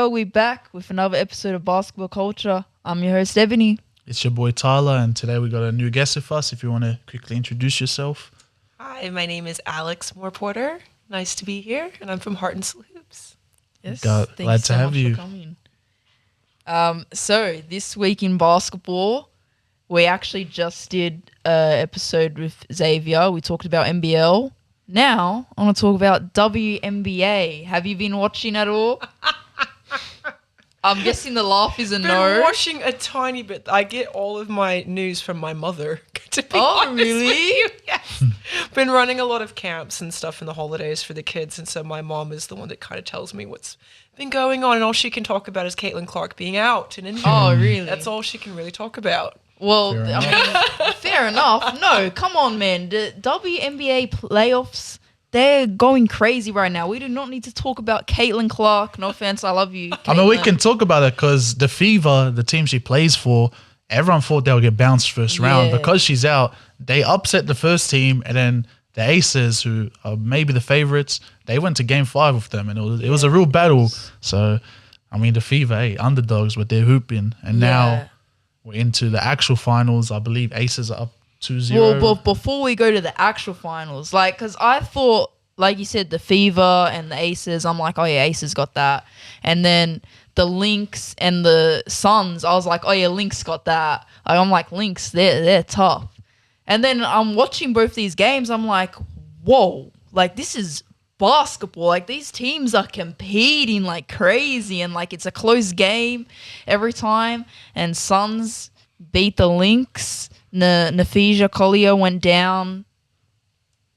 yo, we back with another episode of Basketball Culture. I'm your host, Ebony. It's your boy Tyler, and today we got a new guest with us. If you want to quickly introduce yourself. Hi, my name is Alex Moore-Porter. Nice to be here, and I'm from Heart and Soul Hoops. Yes, Glad to have you. For coming. So this week in basketball, we actually just did an episode with Xavier. We talked about NBL. Now I want to talk about WNBA. Have you been watching at all? I'm guessing the laugh is a no. I've been watching a tiny bit. I get all of my news from my mother, to be honest really? with you. Yes. Been running a lot of camps and stuff in the holidays for the kids, and so my mom is the one that kind of tells me what's been going on, and all she can talk about is Caitlin Clark being out and injured. Oh, really? That's all she can really talk about. Well, fair enough. No, come on, man. The WNBA playoffs, they're going crazy right now. We do not need to talk about Caitlin Clark. No offense, I love you, Caitlin. I mean, we can talk about it because the Fever, the team she plays for, everyone thought they would get bounced first round. Because she's out, they upset the first team, and then the Aces, who are maybe the favorites, they went to Game 5 with them, and it was a real battle. So, I mean, the Fever, underdogs, but they're hooping, and now we're into the actual finals. I believe Aces are up 2-0. Well, but before we go to the actual finals, because I thought, like you said, the Fever and the Aces, I'm like, oh yeah, Aces got that. And then the Lynx and the Suns, I was like, oh yeah, Lynx got that. I'm like, Lynx, they're tough. And then I'm watching both these games, I'm like, whoa, this is basketball. These teams are competing like crazy, and it's a close game every time. And Suns beat the Lynx. Nafisa Collier went down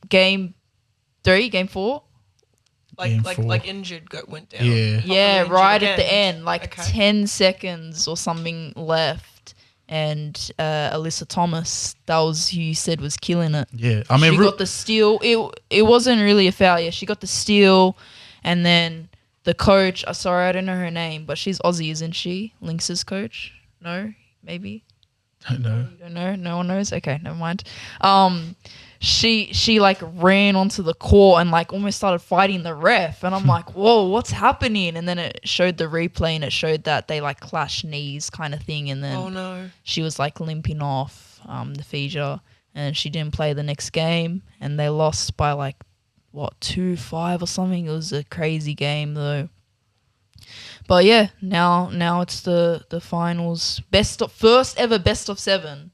game 4. Like injured went down. Yeah, right at the end, 10 seconds or something left. And Alyssa Thomas, that was who you said was killing it. Yeah, I mean, she got the steal. It wasn't really a foul. Yeah, she got the steal, and then the coach. Sorry, I don't know her name, but she's Aussie, isn't she? Lynx's coach? No, maybe. Don't know. You don't know? No one knows. Okay, never mind. She ran onto the court and almost started fighting the ref, and I'm like, whoa, what's happening? And then it showed the replay, and it showed that they clashed knees kind of thing, and then she was limping off the Fija, and she didn't play the next game, and they lost by 2-5 or something. It was a crazy game though. But yeah, now it's the finals, first ever best of 7.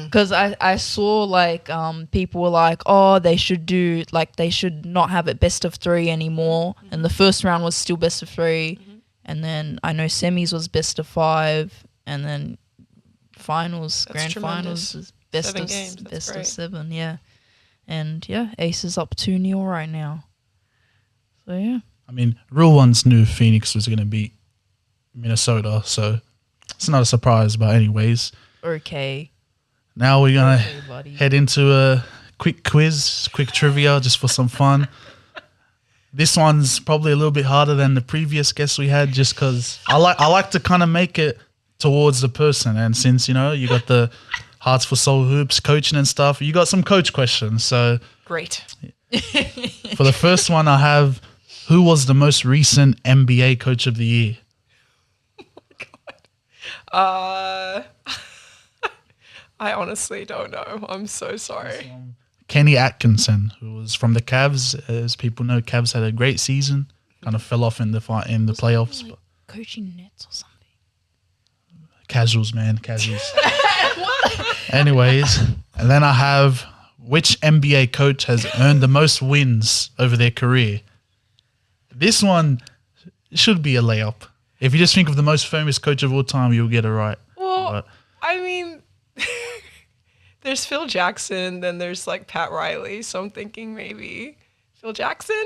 Because I saw people were like, oh, they should do they should not have it best of 3 anymore. And the first round was still best of 3, and then I know semis was best of 5, and then finals, grand finals is best of 7. Yeah, and Aces up 2-0 right now. So yeah. I mean, real ones knew Phoenix was going to beat Minnesota, so it's not a surprise. But anyways. Okay. Now we're going to head into a quick quiz, quick trivia, just for some fun. This one's probably a little bit harder than the previous guests we had, just because I like to kind of make it towards the person. And since, you got the Hearts for Soul Hoops coaching and stuff, you got some coach questions. So great. For the first one, I have, who was the most recent NBA Coach of the Year? Oh my God. I honestly don't know. I'm so sorry. Kenny Atkinson, who was from the Cavs. As people know, Cavs had a great season. Kind of fell off in the playoffs. But coaching Nets or something. Casuals, man. Casuals. Anyways, and then I have, which NBA coach has earned the most wins over their career? This one should be a layup. If you just think of the most famous coach of all time, you'll get it right. Well, I mean, there's Phil Jackson, then there's Pat Riley, so I'm thinking maybe Phil Jackson?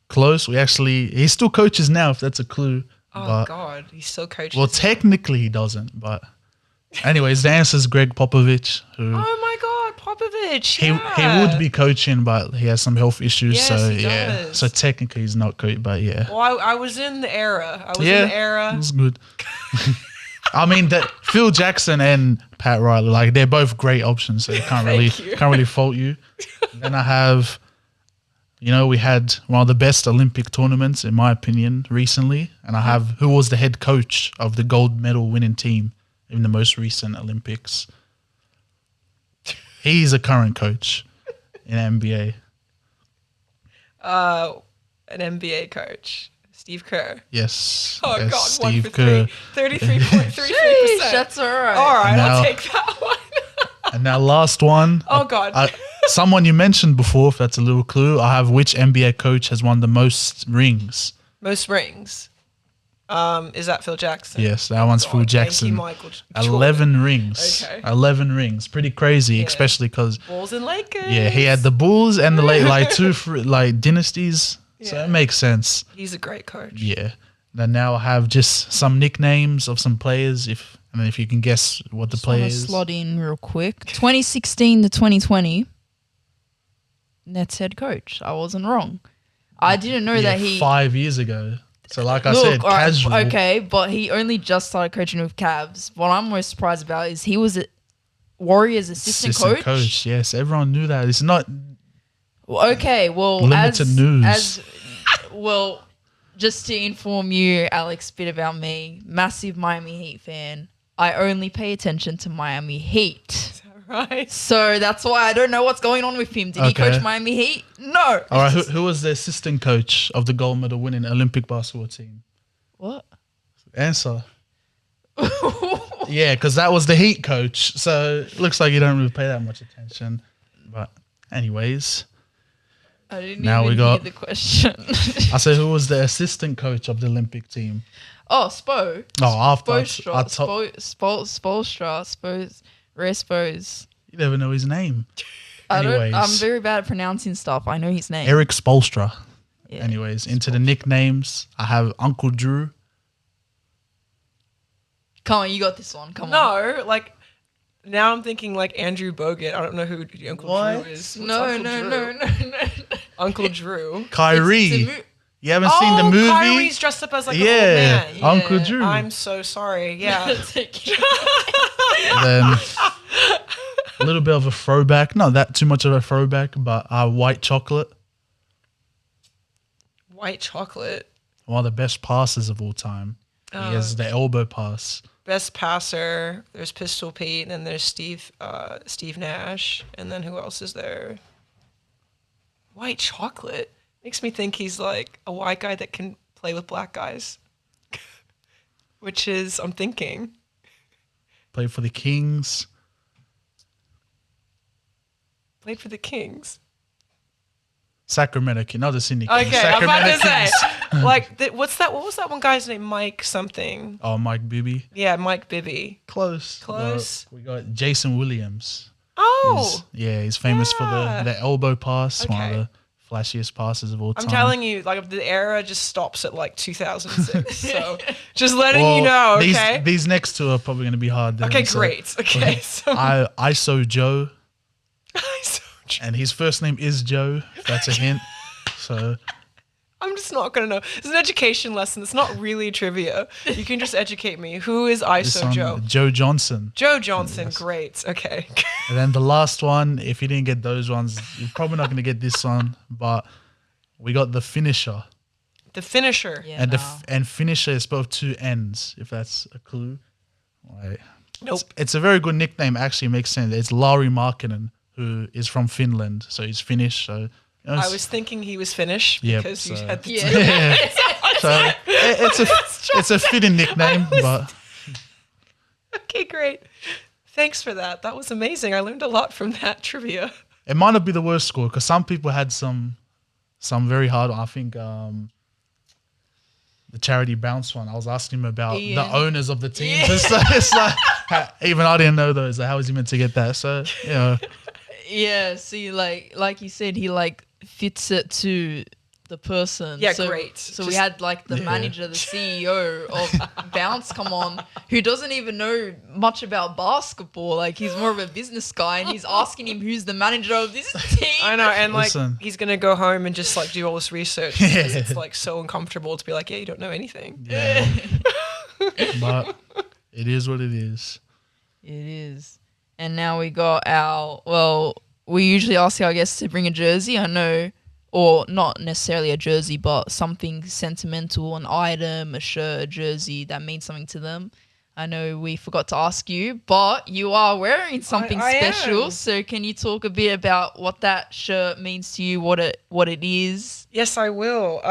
Close. He still coaches now, if that's a clue. Oh, God, he still coaches. Well, technically he doesn't, but anyways, the answer is Greg Popovich. Oh, my God. Popovich, He would be coaching, but he has some health issues. Yes, he does. So technically he's not coach, but yeah. Well, I was in the era. It was good. I mean, Phil Jackson and Pat Riley, they're both great options, so you can't really fault you. Then I have You know, we had one of the best Olympic tournaments, in my opinion, recently. And I have who was the head coach of the gold medal winning team in the most recent Olympics. He's a current coach in NBA. An NBA coach. Steve Kerr. Yes. Oh, yes, God. Steve 1 for Kerr. 3. 33.33%. That's all right. All right, Now- I'll take that one. And now last one. Oh, God. Someone you mentioned before, if that's a little clue, I have which NBA coach has won the most rings. Most rings. Is that Phil Jackson? Yes, that one's Phil Jackson. Thank you, Michael Jordan. 11 rings. Okay. 11 rings. Pretty crazy, Yeah. especially because Bulls and Lakers. yeah, he had the Bulls and the like two like dynasties. So Yeah. it makes sense. He's a great coach. Yeah. Then now I have just some nicknames of some players. If you can guess what the Just player want to is. slot in real quick. 2016 to 2020, Nets head coach. I wasn't wrong. I didn't know that he 5 years ago. So like I Look, said, all right, casual. okay, but he only just started coaching with Cavs. What I'm most surprised about is he was a Warriors assistant coach. Yes, everyone knew that. It's not Okay, well, Limited news. as well, just to inform you, Alex, a bit about me. Massive Miami Heat fan. I only pay attention to Miami Heat. Right. So that's why I don't know what's going on with him. Did he Okay. coach Miami Heat? No. all right. Who was the assistant coach of the gold medal winning Olympic basketball team? What? Answer. Yeah, because that was the Heat coach. So it looks like you don't really pay that much attention. But anyways, I didn't Now even we got- hear the question. I said who was the assistant coach of the Olympic team? Oh, Spo. Oh, after Spolstra. Rare Spos. you never know his name. I'm Anyways. very bad at pronouncing stuff. I know his name. Eric Spoelstra. Yeah. Anyways, into the nicknames, I have Uncle Drew. Come on, you got this one. Come on. No, like now I'm thinking like Andrew Bogut. I don't know who Uncle What? Drew is. What's No, Uncle no, Drew? no, no, no. Uncle Drew. Kyrie. It's a You haven't seen the movie? Kyrie's dressed up as like Yeah, an old man. Uncle Yeah. Drew. I'm so sorry. Yeah. Then a little bit of a throwback. Not that too much of a throwback, but white chocolate. White chocolate. One of the best passes of all time. He has the elbow pass. Best passer. There's Pistol Pete, and then there's Steve Nash, and then who else is there? White chocolate makes me think he's like a white guy that can play with black guys, which is I'm thinking. Played for the Kings. Played for the Kings. Sacramento Kings, not the Sydney Kings. Okay, I'm about to Sacramento say, like, what's that? What was that one guy's name? Mike something. Oh, Mike Bibby. Yeah, Mike Bibby. Close. Close. We got Jason Williams. Oh, He's famous for Yeah. the elbow pass, one of Okay. the flashiest passes of all time. I'm telling you, like the era just stops at like 2006. So just letting you know, okay? These next two are probably going to be hard. Then, Okay, so great. Okay, so ISO Joe, so and his first name is Joe. If that's a hint. So I'm just not gonna know. It's an education lesson. It's not really trivia. You can just educate me. Who is this ISO one, Joe? Joe Johnson. Joe Johnson. Great. Okay. And then the last one, if you didn't get those ones, you're probably not going to get this one. But we got the finisher, The finisher. Yeah, and nah. and finisher is spelled with two N's. If that's a clue. Like, Nope. it's a very good nickname. Actually, makes sense. It's Lauri Markkinen, who is from Finland, so he's Finnish. So you know, I was thinking he was Finnish Yep, because you so- had the Yeah. yeah. So it's a fitting nickname, but Okay, great. Thanks for that. That was amazing. I learned a lot from that trivia. it might not be the worst score because some people had some very hard. I think the charity bounce one. I was asking him about Ian. the owners of the teams. It's like even I didn't know those. Like, how was he meant to get that? So you know, Yeah, see, like you said, he like fits it to the person. Yeah, so, great. So we Just- had like the manager, the CEO of Bounce come on, who doesn't even know much about basketball. Like he's more of a business guy, and he's asking him who's the manager of this team. I know, and like Listen. he's gonna go home and just like do all this research because it's like so uncomfortable to be like, yeah, you don't know anything. yeah. But it is what it is. It is. And now we got our, well, we usually ask our guests to bring a jersey. I know or not necessarily a jersey, but something sentimental, an item, a shirt, a jersey that means something to them? I know we forgot to ask you, but you are wearing something special. Am. So can you talk a bit about what that shirt means to you, what it is? Yes, I will.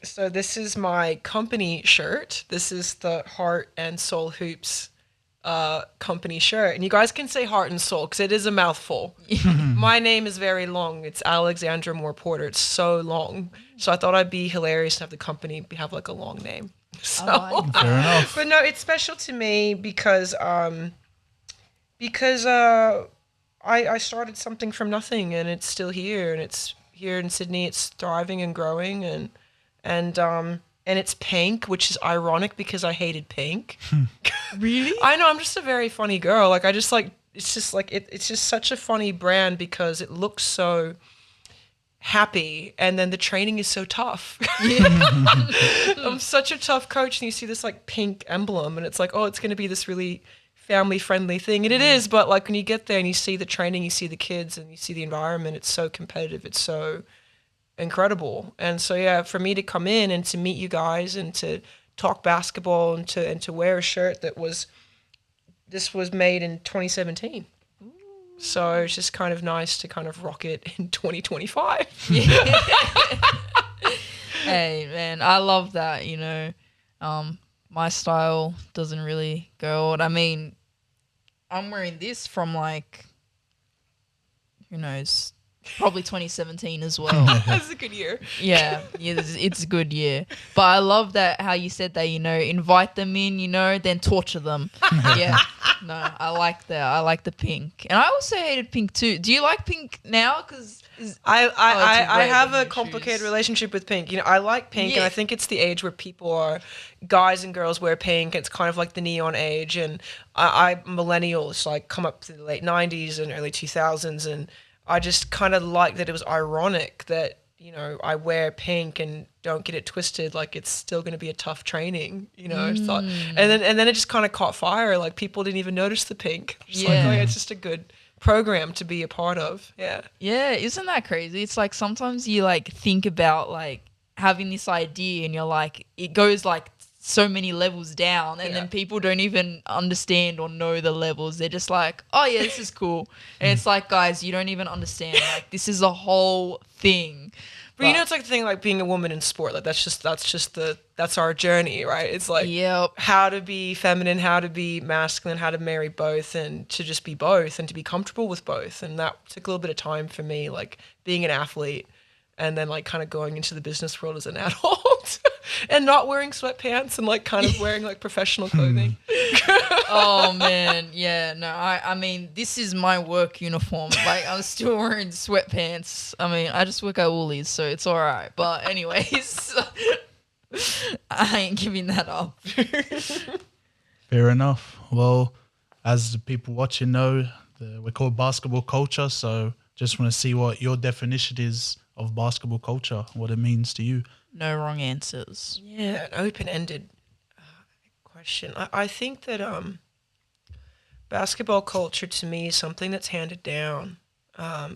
So this is my company shirt. This is the Heart and Soul Hoops company shirt. And you guys can say heart and soul because it is a mouthful. My name is very long. It's Alexandra Moore Porter. It's so long. So I thought I'd be hilarious to have the company have like a long name. So, fair enough. But no, it's special to me because I started something from nothing and it's still here, and it's here in Sydney. It's thriving and growing, and it's pink, which is ironic because I hated pink. Really? I know, I'm just a very funny girl. Like I just like it's just such a funny brand because it looks so happy, and then the training is so tough. I'm such a tough coach, and you see this like pink emblem, and it's like, oh, it's going to be this really family friendly thing, and it is. But like when you get there and you see the training, you see the kids, and you see the environment, it's so competitive, it's so incredible. And so yeah, for me to come in and to meet you guys and to talk basketball and to wear a shirt this was made in 2017. So it's just kind of nice to kind of rock it in 2025. Hey, man, I love that, my style doesn't really go old. I mean, I'm wearing this from like, who knows, probably 2017 as well. That's a good year. Yeah, it's a good year. But I love that how you said that, invite them in, then torture them. Yeah, no, I like that. I like the pink. And I also hated pink too. Do you like pink now? Because I have a complicated relationship with pink. I like pink, and I think it's the age where guys and girls wear pink. It's kind of like the neon age. And I millennials, like come up to the late 90s and early 2000s, and I just kind of like that it was ironic that, I wear pink and don't get it twisted. Like it's still going to be a tough training, and then it just kind of caught fire. Like people didn't even notice the pink. Like, oh, yeah, it's just a good program to be a part of. Yeah. Yeah. Isn't that crazy? It's like sometimes you like think about like having this idea and you're like, it goes like so many levels down, and then people don't even understand or know the levels. They're just like, oh yeah, this is cool. And it's like, guys, you don't even understand. Like this is a whole thing. But it's like the thing, like being a woman in sport. Like that's our journey, right? It's like how to be feminine, how to be masculine, how to marry both, and to just be both, and to be comfortable with both. And that took a little bit of time for me, like being an athlete, and then like kind of going into the business world as an adult, and not wearing sweatpants and like kind of wearing like professional clothing. Oh man, yeah, no, I mean, this is my work uniform. Like I'm still wearing sweatpants. I mean, I just work at Woolies, so it's all right. But anyways, I ain't giving that up. Fair enough. Well, as the people watching know, we're called basketball culture, so just want to see what your definition is of basketball culture, what it means to you. No wrong answers. Yeah, an open-ended question. I think that basketball culture to me is something that's handed down.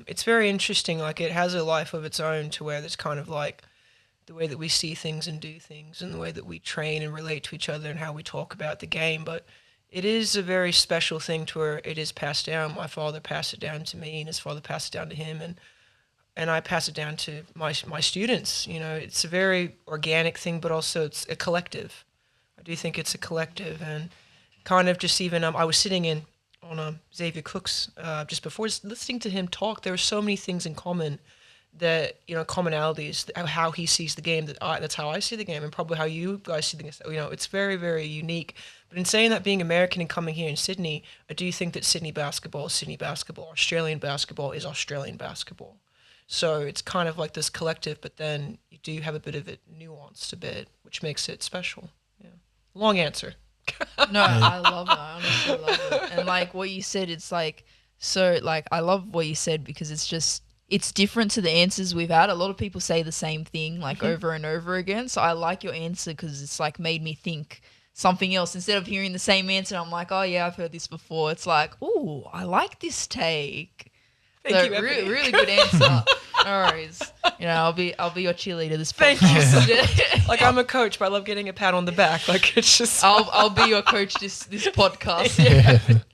It's very interesting. Like it has a life of its own, to where there's kind of like the way that we see things and do things, and the way that we train and relate to each other, and how we talk about the game. But it is a very special thing to where it is passed down. My father passed it down to me, and his father passed it down to him, and I pass it down to my students. It's a very organic thing, but also it's a collective. I do think it's a collective, and kind of just even I was sitting on Xavier Cook's just before, just listening to him talk. There were so many things in common, that commonalities, how he sees the game, that's how I see the game, and probably how you guys see the game. It's very, very unique. But in saying that, being American and coming here in Sydney, I do think that Sydney basketball is Sydney basketball. Australian basketball is Australian basketball. So it's kind of like this collective, but then you do have a bit of it nuanced a bit, which makes it special. Yeah. Long answer. No, I love it. I honestly love it. And like what you said, it's like, so like, I love what you said, because it's different to the answers we've had. A lot of people say the same thing like over and over again. So I like your answer, because it's like made me think something else. Instead of hearing the same answer, I'm like, oh yeah, I've heard this before. It's like, oh, I like this take. Thank you, really good answer. No worries. I'll be your cheerleader this Thank podcast. you. Like, I'm a coach, but I love getting a pat on the back. Like, it's just. I'll be your coach this podcast.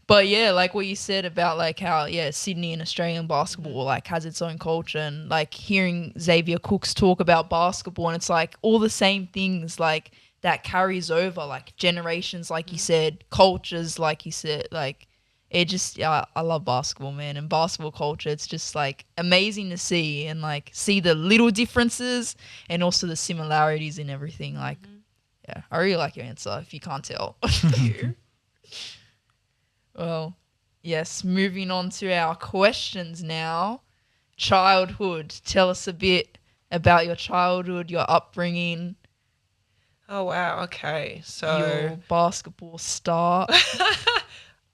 But yeah, like what you said about like how Sydney and Australian basketball like has its own culture, and like hearing Xavier Cooks talk about basketball, and it's like all the same things like that carries over like generations, like you said, cultures, like you said, like it just I love basketball, man, and basketball culture. It's just like amazing to see, and like see the little differences and also the similarities in everything. Like yeah, I really like your answer if you can't tell. You. Well, yes, moving on to our questions now. Childhood. Tell us a bit about your childhood, your upbringing. Oh, wow. Okay. So. Your basketball start.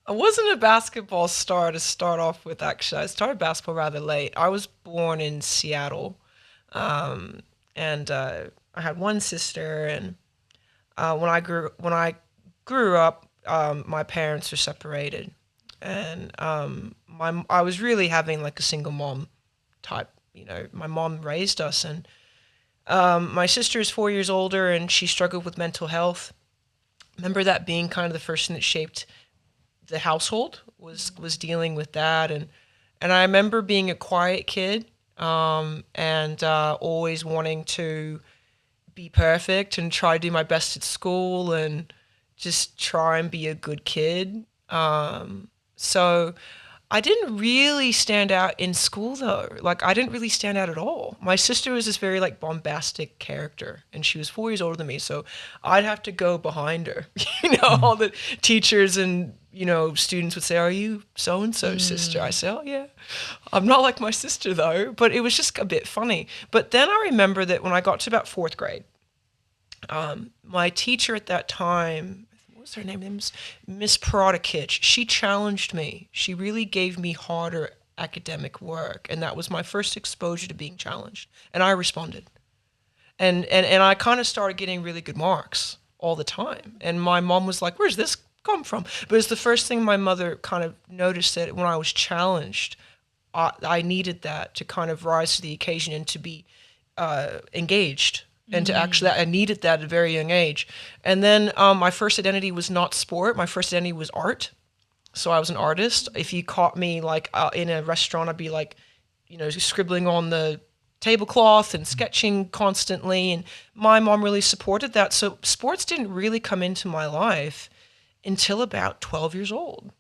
I wasn't a basketball star to start off with, actually. I started basketball rather late. I was born in Seattle. And I had one sister. And when I grew up, my parents were separated, and I was really having like a single mom type. My mom raised us, and my sister is 4 years older, and she struggled with mental health. Remember that being kind of the first thing that shaped the household was dealing with that, and I remember being a quiet kid, and always wanting to be perfect and try to do my best at school and just try and be a good kid. So I didn't really stand out in school, though. Like, I didn't really stand out at all. My sister was this very, like, bombastic character, and she was 4 years older than me, so I'd have to go behind her. All the teachers and, students would say, "Are you so-and-so's sister?" I say, "Oh, yeah." I'm not like my sister, though, but it was just a bit funny. But then I remember that when I got to about 4th grade, my teacher at that time, what was her name? It was Miss Porter5249. She challenged me. She really gave me harder academic work, and that was my first exposure to being challenged. And I responded. And I kind of started getting really good marks all the time. And my mom was like, "Where's this come from?" But it's the first thing my mother kind of noticed, that when I was challenged, I needed that to kind of rise to the occasion and to be engaged. And to actually, I needed that at a very young age. And then my first identity was not sport. My first identity was art. So I was an artist. If you caught me like in a restaurant, I'd be like, scribbling on the tablecloth and sketching constantly. And my mom really supported that. So sports didn't really come into my life until about 12 years old.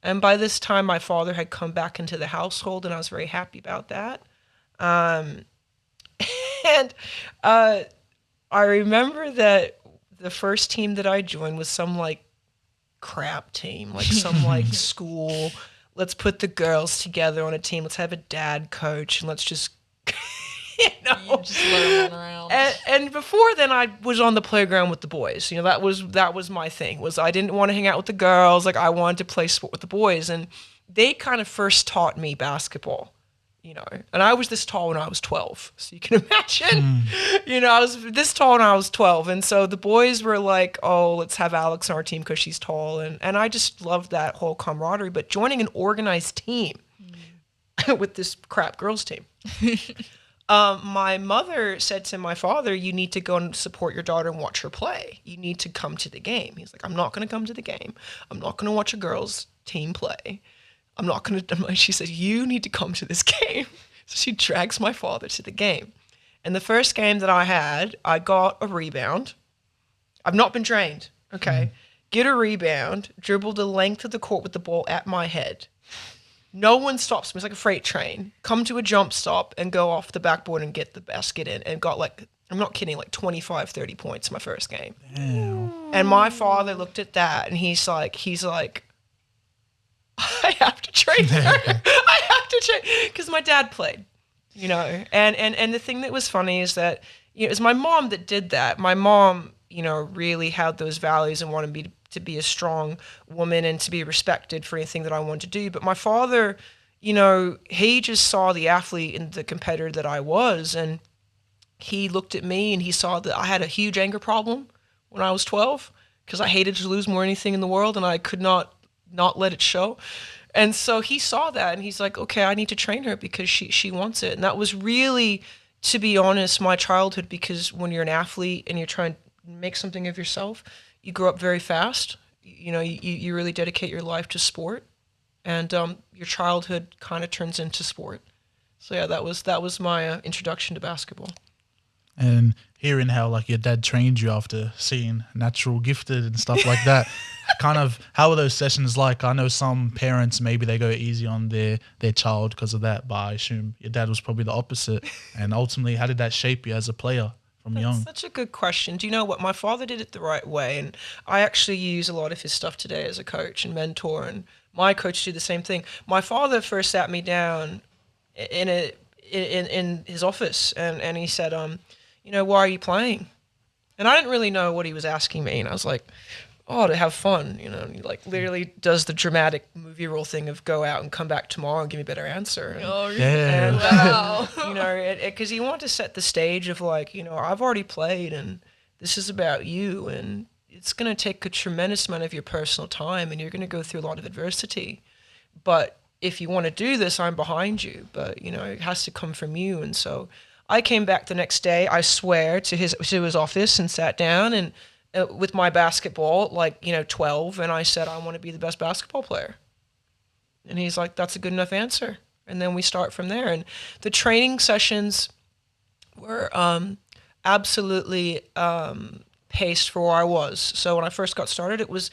And by this time, my father had come back into the household, and I was very happy about that. And I remember that the first team that I joined was some like crap team, like some like school. Let's put the girls together on a team. Let's have a dad coach, and let's just, You just let them run around. And before then, I was on the playground with the boys. That was my thing. Was I didn't want to hang out with the girls. Like, I wanted to play sport with the boys, and they kind of first taught me basketball. And I was this tall when I was 12. So you can imagine, I was this tall when I was 12. And so the boys were like, "Oh, let's have Alex on our team because she's tall." And I just loved that whole camaraderie. But joining an organized team with this crap girls team, my mother said to my father, "You need to go and support your daughter and watch her play. You need to come to the game." He's like, "I'm not going to come to the game. I'm not going to watch a girls team play. I'm not going to," she said, "You need to come to this game." So she drags my father to the game. And the first game that I had, I got a rebound. I've not been trained, okay? Get a rebound, dribble the length of the court with the ball at my head. No one stops me. It's like a freight train. Come to a jump stop and go off the backboard and get the basket in. And got like, I'm not kidding, like 25, 30 points my first game. Damn. And my father looked at that, and he's like, "I have to train her. I have to train," because my dad played, And the thing that was funny is that it was my mom that did that. My mom, really had those values and wanted me to be a strong woman and to be respected for anything that I wanted to do. But my father, he just saw the athlete and the competitor that I was, and he looked at me and he saw that I had a huge anger problem when I was 12 because I hated to lose more than anything in the world, and I could not let it show. And so he saw that and he's like, okay, I need to train her because she wants it. And that was really, to be honest, my childhood, because when you're an athlete and you're trying to make something of yourself, you grow up very fast. You know, you really dedicate your life to sport, and your childhood kind of turns into sport. So yeah, that was my introduction to basketball. And hearing how like your dad trained you after seeing Natural Gifted and stuff like that, kind of how are those sessions like? I know some parents, maybe they go easy on their child because of that, but I assume your dad was probably the opposite. And ultimately, how did that shape you as a player from young? That's such a good question. Do you know what? My father did it the right way, and I actually use a lot of his stuff today as a coach and mentor, and my coach did the same thing. My father first sat me down in his office, and he said, you know, why are you playing? And I didn't really know what he was asking me. And I was like, oh, to have fun. You know, and he like literally does the dramatic movie role thing of go out and come back tomorrow and give me a better answer. And, Yeah. wow. You know, because he wanted to set the stage of like, you know, I've already played and this is about you. And it's going to take a tremendous amount of your personal time and you're going to go through a lot of adversity. But if you want to do this, I'm behind you. But, you know, it has to come from you. And so I came back the next day, I swear, to his office and sat down and with my basketball, like, you know, 12, and I said, I want to be the best basketball player. And he's like, that's a good enough answer. And then we start from there. And the training sessions were absolutely paced for where I was. So when I first got started, it was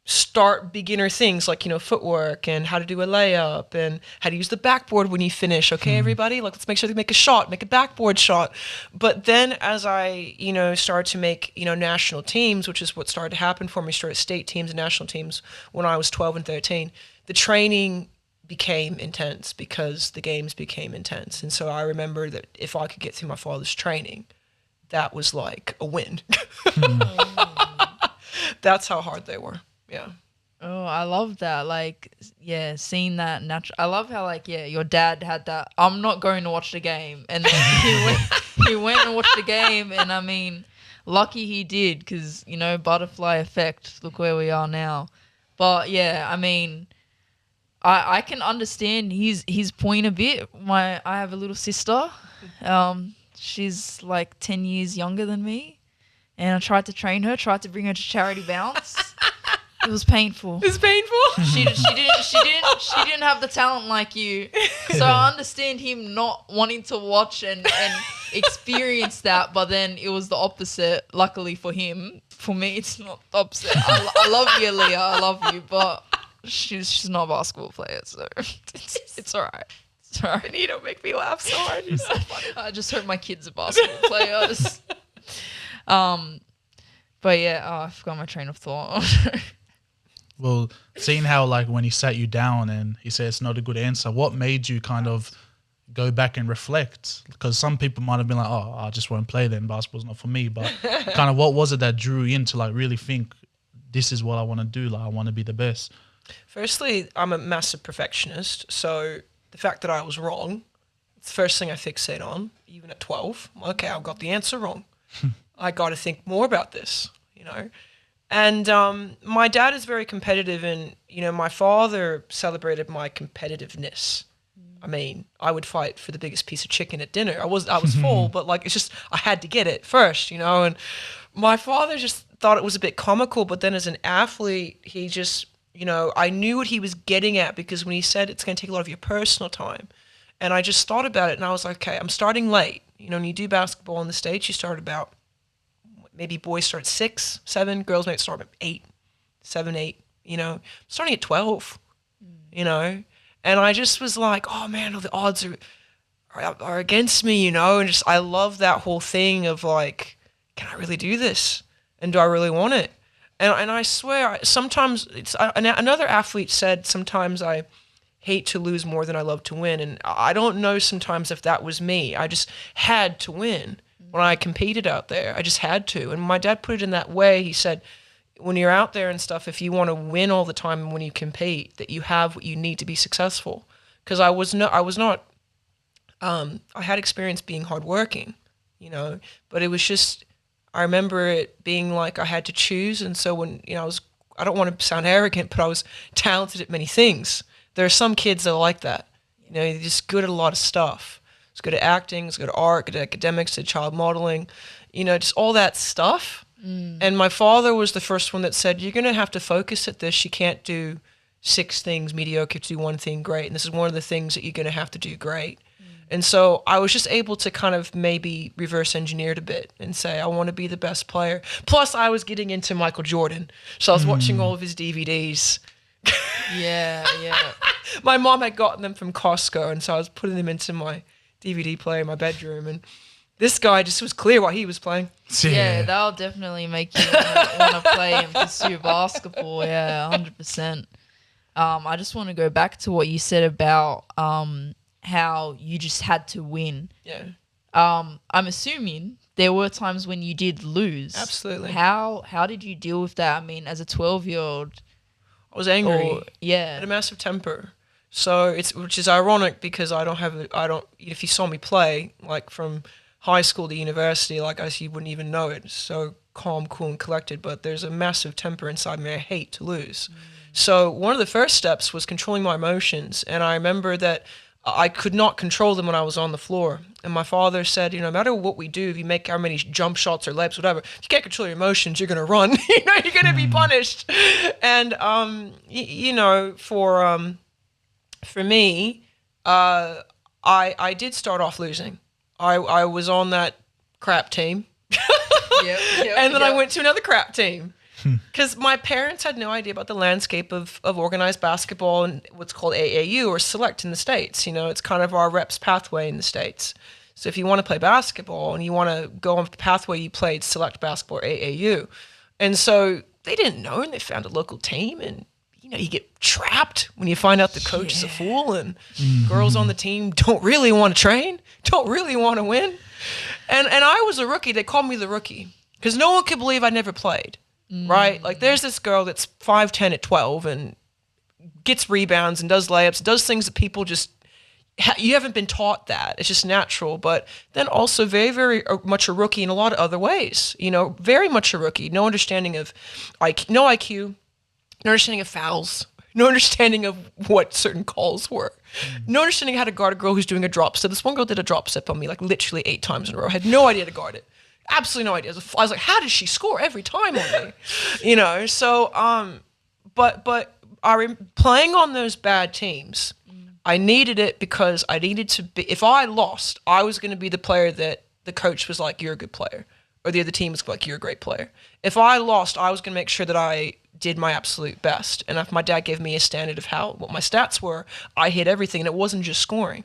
start beginner things like, you know, footwork and how to do a layup and how to use the backboard when you finish. Okay, everybody, like, let's make sure they make a shot, make a backboard shot. But then as I, you know, started to make, you know, national teams, which is what started to happen for me, started state teams and national teams when I was 12 and 13, the training became intense because the games became intense. And so I remember that if I could get through my father's training, that was like a win. That's how hard they were. Yeah. Oh, I love that. Like, yeah, seeing that natural. I love how, like, yeah, your dad had that. I'm not going to watch the game, and then he went and watched the game, and I mean, lucky he did, because, you know, butterfly effect. Look where we are now. But yeah, I mean, I can understand his point a bit. I have a little sister. She's like 10 years younger than me, and I tried to train her. Tried to bring her to charity bounce. It was painful. It's painful. She didn't have the talent like you. So I understand him not wanting to watch and experience that, but then it was the opposite, luckily for him. For me, it's not the opposite. I love you, Leah. I love you, but she's not a basketball player, so it's all right. It's all right. And you don't make me laugh so hard. You're so funny. I just hope my kids are basketball players. But yeah, I forgot my train of thought. Well, seeing how like when he sat you down and he said it's not a good answer, what made you kind of go back and reflect? Because some people might have been like, oh, I just won't play then, basketball's not for me. But kind of what was it that drew you in to like really think this is what I want to do? Like I want to be the best. Firstly, I'm a massive perfectionist. So the fact that I was wrong, it's the first thing I fixate on, even at 12. Okay, I've got the answer wrong. I got to think more about this, you know. And my dad is very competitive, and, you know, my father celebrated my competitiveness. I mean, I would fight for the biggest piece of chicken at dinner. I was full, but like, it's just, I had to get it first, you know. And my father just thought it was a bit comical, but then as an athlete, he just, you know, I knew what he was getting at, because when he said it's going to take a lot of your personal time, and I just thought about it, and I was like, okay, I'm starting late. You know, when you do basketball in the States, you start about, maybe boys start at 6, 7, girls might start at 8, 7, 8, you know, starting at 12, you know. And I just was like, oh man, all the odds are against me, you know. And just, I love that whole thing of like, can I really do this? And do I really want it? And I swear, sometimes another athlete said, sometimes I hate to lose more than I love to win. And I don't know sometimes if that was me. I just had to win. When I competed out there, I just had to. And my dad put it in that way. He said, when you're out there and stuff, if you want to win all the time when you compete, that you have what you need to be successful. Because I had experience being hardworking, you know, but it was just, I remember it being like I had to choose. And so when, you know, I don't want to sound arrogant, but I was talented at many things. There are some kids that are like that. You know, they're just good at a lot of stuff. It's good at acting, it's good at art, good at academics, good at child modeling, you know, just all that stuff. And my father was the first one that said, you're going to have to focus at this. You can't do 6 things mediocre to do one thing great. And this is one of the things that you're going to have to do great. And so I was just able to kind of maybe reverse engineer it a bit and say, I want to be the best player. Plus, I was getting into Michael Jordan. So I was watching all of his DVDs. Yeah. My mom had gotten them from Costco, and so I was putting them into my DVD player in my bedroom. And this guy just was clear what he was playing. Yeah, that'll definitely make you want to play and pursue basketball. Yeah, 100%. I just want to go back to what you said about how you just had to win. Yeah. I'm assuming there were times when you did lose. Absolutely. How did you deal with that? I mean, as a 12-year-old, I was angry. I had a massive temper. So which is ironic because if you saw me play, like from high school to university, like you wouldn't even know it. So calm, cool, and collected, but there's a massive temper inside me. I hate to lose. So one of the first steps was controlling my emotions. And I remember that I could not control them when I was on the floor. And my father said, no matter what we do, if you make how many jump shots or layups, whatever, if you can't control your emotions, you're going to run. You're going to be punished. And, for me, I did start off losing. I was on that crap team. And then I went to another crap team. Because my parents had no idea about the landscape of organized basketball and what's called AAU or select in the States. It's kind of our reps pathway in the States. So if you want to play basketball and you want to go on the pathway, you played select basketball or AAU. And so they didn't know, and they found a local team, and you get trapped when you find out the coach is a fool, and girls on the team don't really want to train, don't really want to win. And I was a rookie. They called me the rookie because no one could believe I never played. Right? Like there's this girl that's 5'10" at 12 and gets rebounds and does layups, does things that people just, you haven't been taught that. It's just natural. But then also very, very much a rookie in a lot of other ways. Very much a rookie. No understanding of no IQ, no understanding of fouls, no understanding of what certain calls were, no understanding how to guard a girl who's doing a drop step. This one girl did a drop step on me like literally 8 times in a row. I had no idea to guard it. Absolutely no idea. I was like, how does she score every time on me? So, but playing on those bad teams, I needed it because I needed to be, if I lost, I was going to be the player that the coach was like, you're a good player. Or the other team was like, you're a great player. If I lost, I was going to make sure that I did my absolute best. And if my dad gave me a standard of what my stats were, I hit everything. And it wasn't just scoring.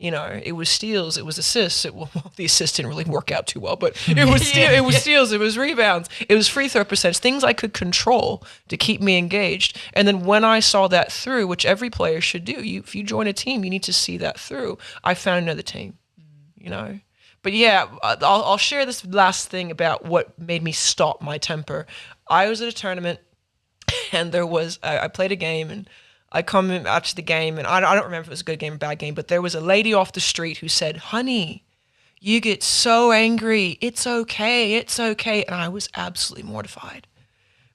It was steals, it was assists. The assist didn't really work out too well, but it was steals, it was rebounds, it was free throw percentage, things I could control to keep me engaged. And then when I saw that through, which every player should do, if you join a team, you need to see that through. I found another team, But yeah, I'll share this last thing about what made me stop my temper. I was at a tournament, and I played a game, and I come after the game, and I don't remember if it was a good game or bad game, but there was a lady off the street who said, honey, you get so angry. It's okay. It's okay. And I was absolutely mortified.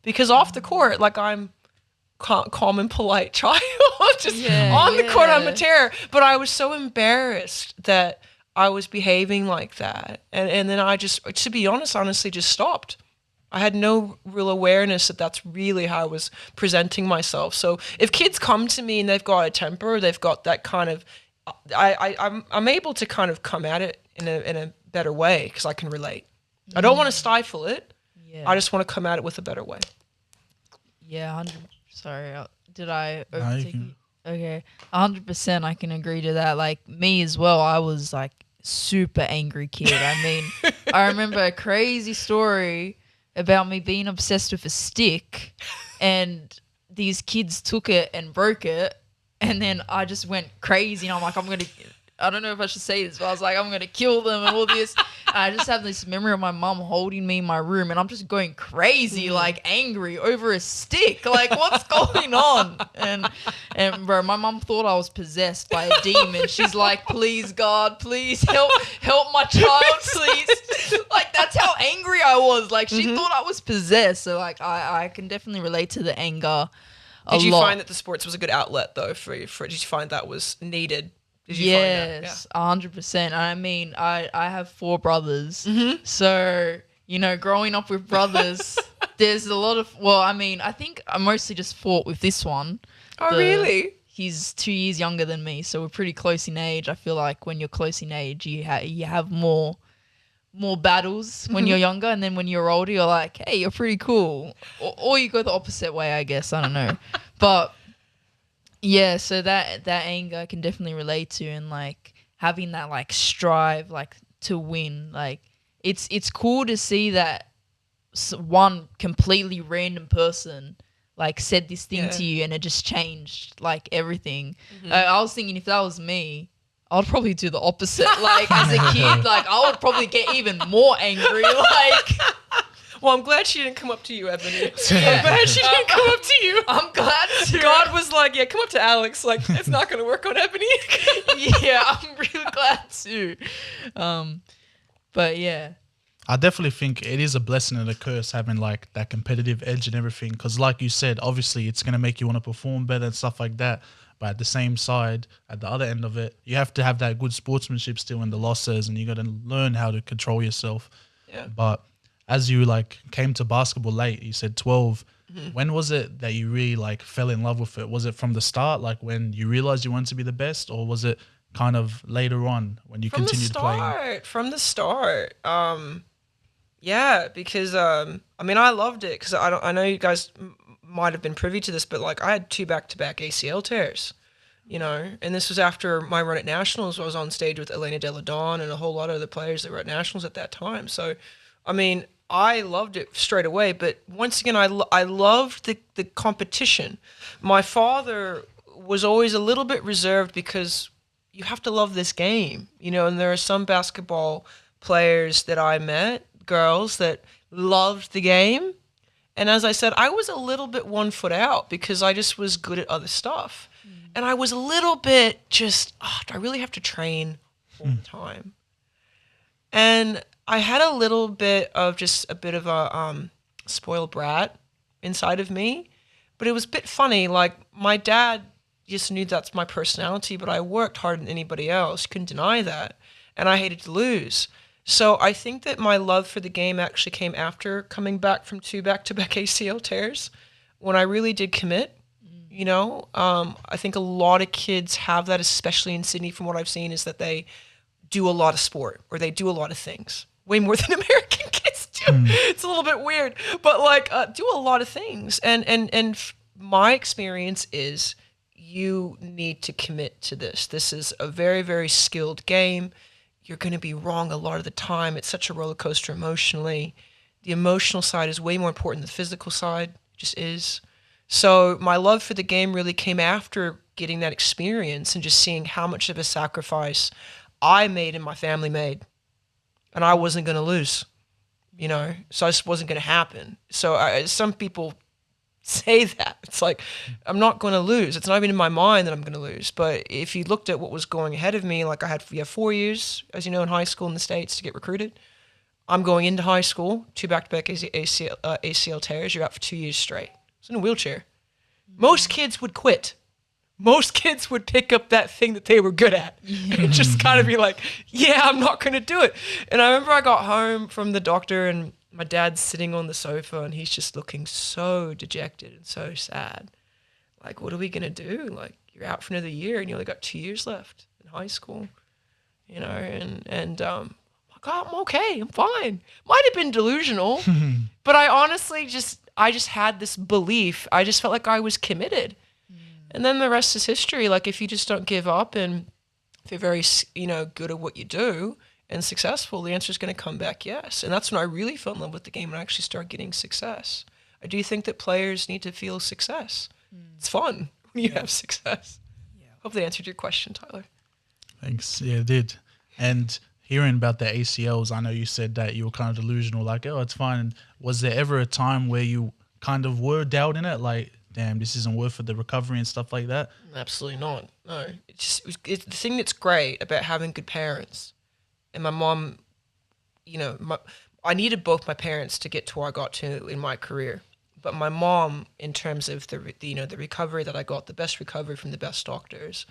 Because off the court, like I'm calm and polite child. On the court, I'm a terror. But I was so embarrassed that I was behaving like that. And then I just, to be honest, honestly just stopped. I had no real awareness that that's really how I was presenting myself. So if kids come to me and they've got a temper, they've got that kind of, I'm able to kind of come at it in a better way because I can relate. I don't want to stifle it. Yeah. I just want to come at it with a better way. Yeah, sorry, did I overtake you? Okay, 100% I can agree to that. Like me as well, I was like super angry kid. I mean, I remember a crazy story about me being obsessed with a stick, and these kids took it and broke it, and then I just went crazy, and I'm like, I don't know if I should say this, but I was like, I'm going to kill them and all this. And I just have this memory of my mom holding me in my room, and I'm just going crazy, like angry over a stick. Like, what's going on? And bro, my mom thought I was possessed by a demon. She's like, please, God, please help my child, please. Like, that's how angry I was. Like, she thought I was possessed. So, like, I can definitely relate to the anger. a lot. Did you find that the sports was a good outlet though for did you find that was needed? Did you yes, find that? 100%. I mean, I have 4 brothers. So, growing up with brothers, there's a lot of, I think I mostly just fought with this one. Oh, really? He's 2 years younger than me, so we're pretty close in age. I feel like when you're close in age, you have more battles when you're younger, and then when you're older, you're like, hey, you're pretty cool. Or you go the opposite way, I guess. I don't know. But yeah, so that anger I can definitely relate to, and like having that like strive like to win. Like it's cool to see that one completely random person like said this thing to you and it just changed like everything. I was thinking if that was me, I'd probably do the opposite. Like as a kid, like I would probably get even more angry. Like, well, I'm glad she didn't come up to you, Ebony. I'm glad she didn't come up to you. I'm glad to. God was like, yeah, come up to Alex. Like, it's not going to work on Ebony. Yeah, I'm really glad to. But yeah. I definitely think it is a blessing and a curse having like that competitive edge and everything. Because like you said, obviously it's going to make you want to perform better and stuff like that. But at the same side, at the other end of it, you have to have that good sportsmanship still in the losses, and you got to learn how to control yourself. Yeah. But as you like came to basketball late, you said 12. When was it that you really like fell in love with it? Was it from the start, like when you realized you wanted to be the best, or was it kind of later on when you continued playing? From the start. Yeah, because I mean, I loved it because I know you guys might have been privy to this, but like I had 2 back-to-back ACL tears, and this was after my run at Nationals. I was on stage with Elena Delle Donne and a whole lot of the players that were at Nationals at that time. So, I mean, I loved it straight away. But once again, I loved the competition. My father was always a little bit reserved because you have to love this game, and there are some basketball players that I met, girls that loved the game. And as I said, I was a little bit 1 foot out because I just was good at other stuff. And I was a little bit just, do I really have to train all the time? And I had a little bit of just a bit of a spoiled brat inside of me. But it was a bit funny. Like, my dad just knew that's my personality, but I worked harder than anybody else. Couldn't deny that. And I hated to lose. So I think that my love for the game actually came after coming back from 2 back-to-back ACL tears, when I really did commit. I think a lot of kids have that, especially in Sydney, from what I've seen, is that they do a lot of sport or they do a lot of things, way more than American kids do. It's a little bit weird, but like do a lot of things. And my experience is you need to commit to this. This is a very, very skilled game. You're going to be wrong a lot of the time. It's such a roller coaster emotionally. The emotional side is way more important than the physical side. It just is. So my love for the game really came after getting that experience and just seeing how much of a sacrifice I made and my family made. And I wasn't going to lose, so it just wasn't going to happen. So some people say that. It's like, I'm not going to lose. It's not even in my mind that I'm going to lose. But if you looked at what was going ahead of me, like you have 4 years, as you know, in high school in the States to get recruited. I'm going into high school, 2 back-to-back ACL tears. You're out for 2 years straight. I was in a wheelchair. Most kids would quit. Most kids would pick up that thing that they were good at and just kind of be like, yeah, I'm not going to do it. And I remember I got home from the doctor and my dad's sitting on the sofa and he's just looking so dejected and so sad. Like, what are we going to do? Like, you're out for another year and you only got 2 years left in high school, and I'm okay. I'm fine. Might have been delusional, but I honestly I just had this belief. I just felt like I was committed. And then the rest is history. Like, if you just don't give up and if you're very, good at what you do and successful, the answer is going to come back yes. And that's when I really fell in love with the game and I actually started getting success. I do think that players need to feel success. It's fun when you have success. Yeah. Hope they answered your question, Tyler. Thanks. Yeah, it did. And hearing about the ACLs, I know you said that you were kind of delusional, like, oh, it's fine. Was there ever a time where you kind of were doubting it, like, damn, this isn't worth it, the recovery and stuff like that? Absolutely not. No. It's the thing that's great about having good parents. And my mom, I needed both my parents to get to where I got to in my career. but my mom, in terms of the recovery that I got, the best recovery from the best doctors,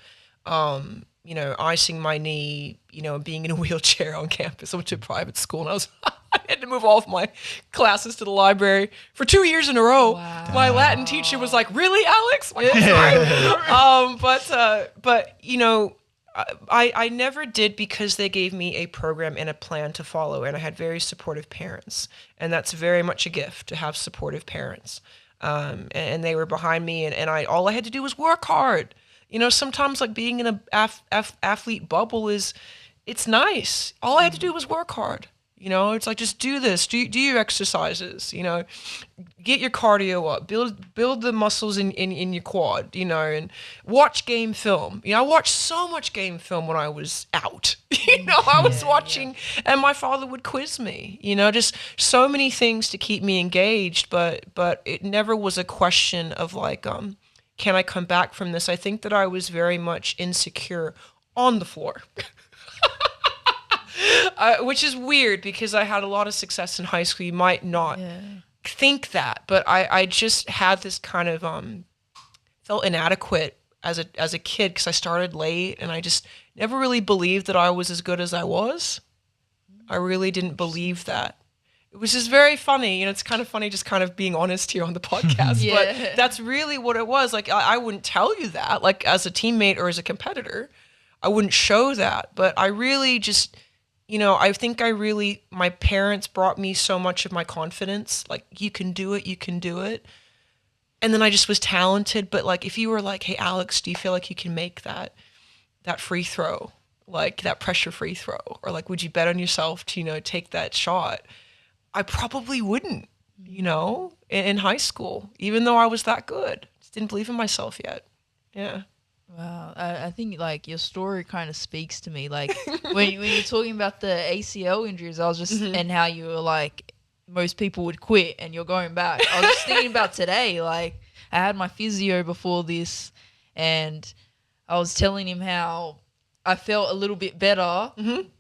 icing my knee, being in a wheelchair on campus. I went to a private school, and I had to move all of my classes to the library for 2 years in a row. Wow. My Latin teacher was like, "Really, Alex?" I'm like, "I'm sorry." But I never did, because they gave me a program and a plan to follow, and I had very supportive parents, and that's very much a gift to have supportive parents. And they were behind me, and all I had to do was work hard. Sometimes like being in a athlete bubble it's nice. All I had to do was work hard. It's like, just do this, do your exercises, get your cardio up, build the muscles in your quad, and watch game film. I watched so much game film when I was out. I was watching, and my father would quiz me, just so many things to keep me engaged, but it never was a question of like, can I come back from this? I think that I was very much insecure on the floor. Which is weird, because I had a lot of success in high school. You might not think that, but I just had this kind of felt inadequate as a kid, because I started late, and I just never really believed that I was as good as I was. I really didn't believe that. It was just very funny. It's kind of funny just kind of being honest here on the podcast, but that's really what it was. Like, I wouldn't tell you that, like, as a teammate or as a competitor, I wouldn't show that, but I really just... I think my parents brought me so much of my confidence, like, you can do it. And then I just was talented. But like, if you were like, "Hey, Alex, do you feel like you can make that free throw, like that pressure free throw? Or like, would you bet on yourself to, take that shot?" I probably wouldn't, in high school, even though I was that good. Just didn't believe in myself yet. Yeah. Wow, I think like your story kind of speaks to me. Like when you're talking about the ACL injuries, I was just and how you were like, most people would quit, and you're going back. I was just thinking about today. Like, I had my physio before this, and I was telling him how I felt a little bit better,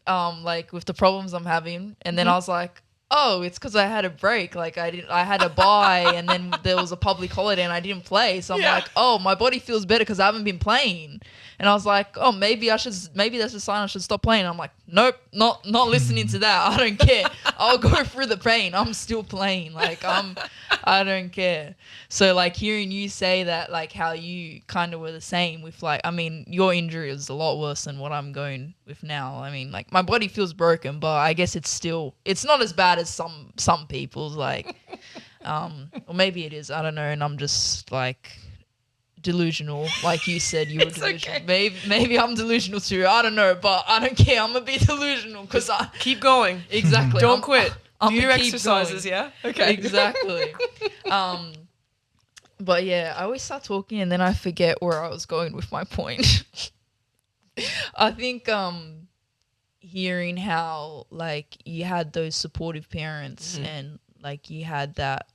like with the problems I'm having, and then I was like, "Oh, it's because I had a break. Like I had a bye, and then there was a public holiday, and I didn't play. So I'm like, oh, my body feels better because I haven't been playing." And I was like, "Oh, maybe that's a sign I should stop playing." I'm like, "Nope, not listening to that. I don't care. I'll go through the pain. I'm still playing. Like I don't care." So like hearing you say that, like how you kind of were the same with like, I mean, your injury is a lot worse than what I'm going with now. I mean, like my body feels broken, but I guess it's not as bad as some people's, like, or maybe it is. I don't know. And I'm just like delusional, like you said you were delusional. Okay. Maybe I'm delusional too. I don't know, but I don't care. I'm gonna be delusional because I keep going. Exactly. Don't quit. I'm Do your exercises. Going. Yeah. Okay. Exactly. But yeah, I always start talking and then I forget where I was going with my point. I think hearing how like you had those supportive parents and like you had that,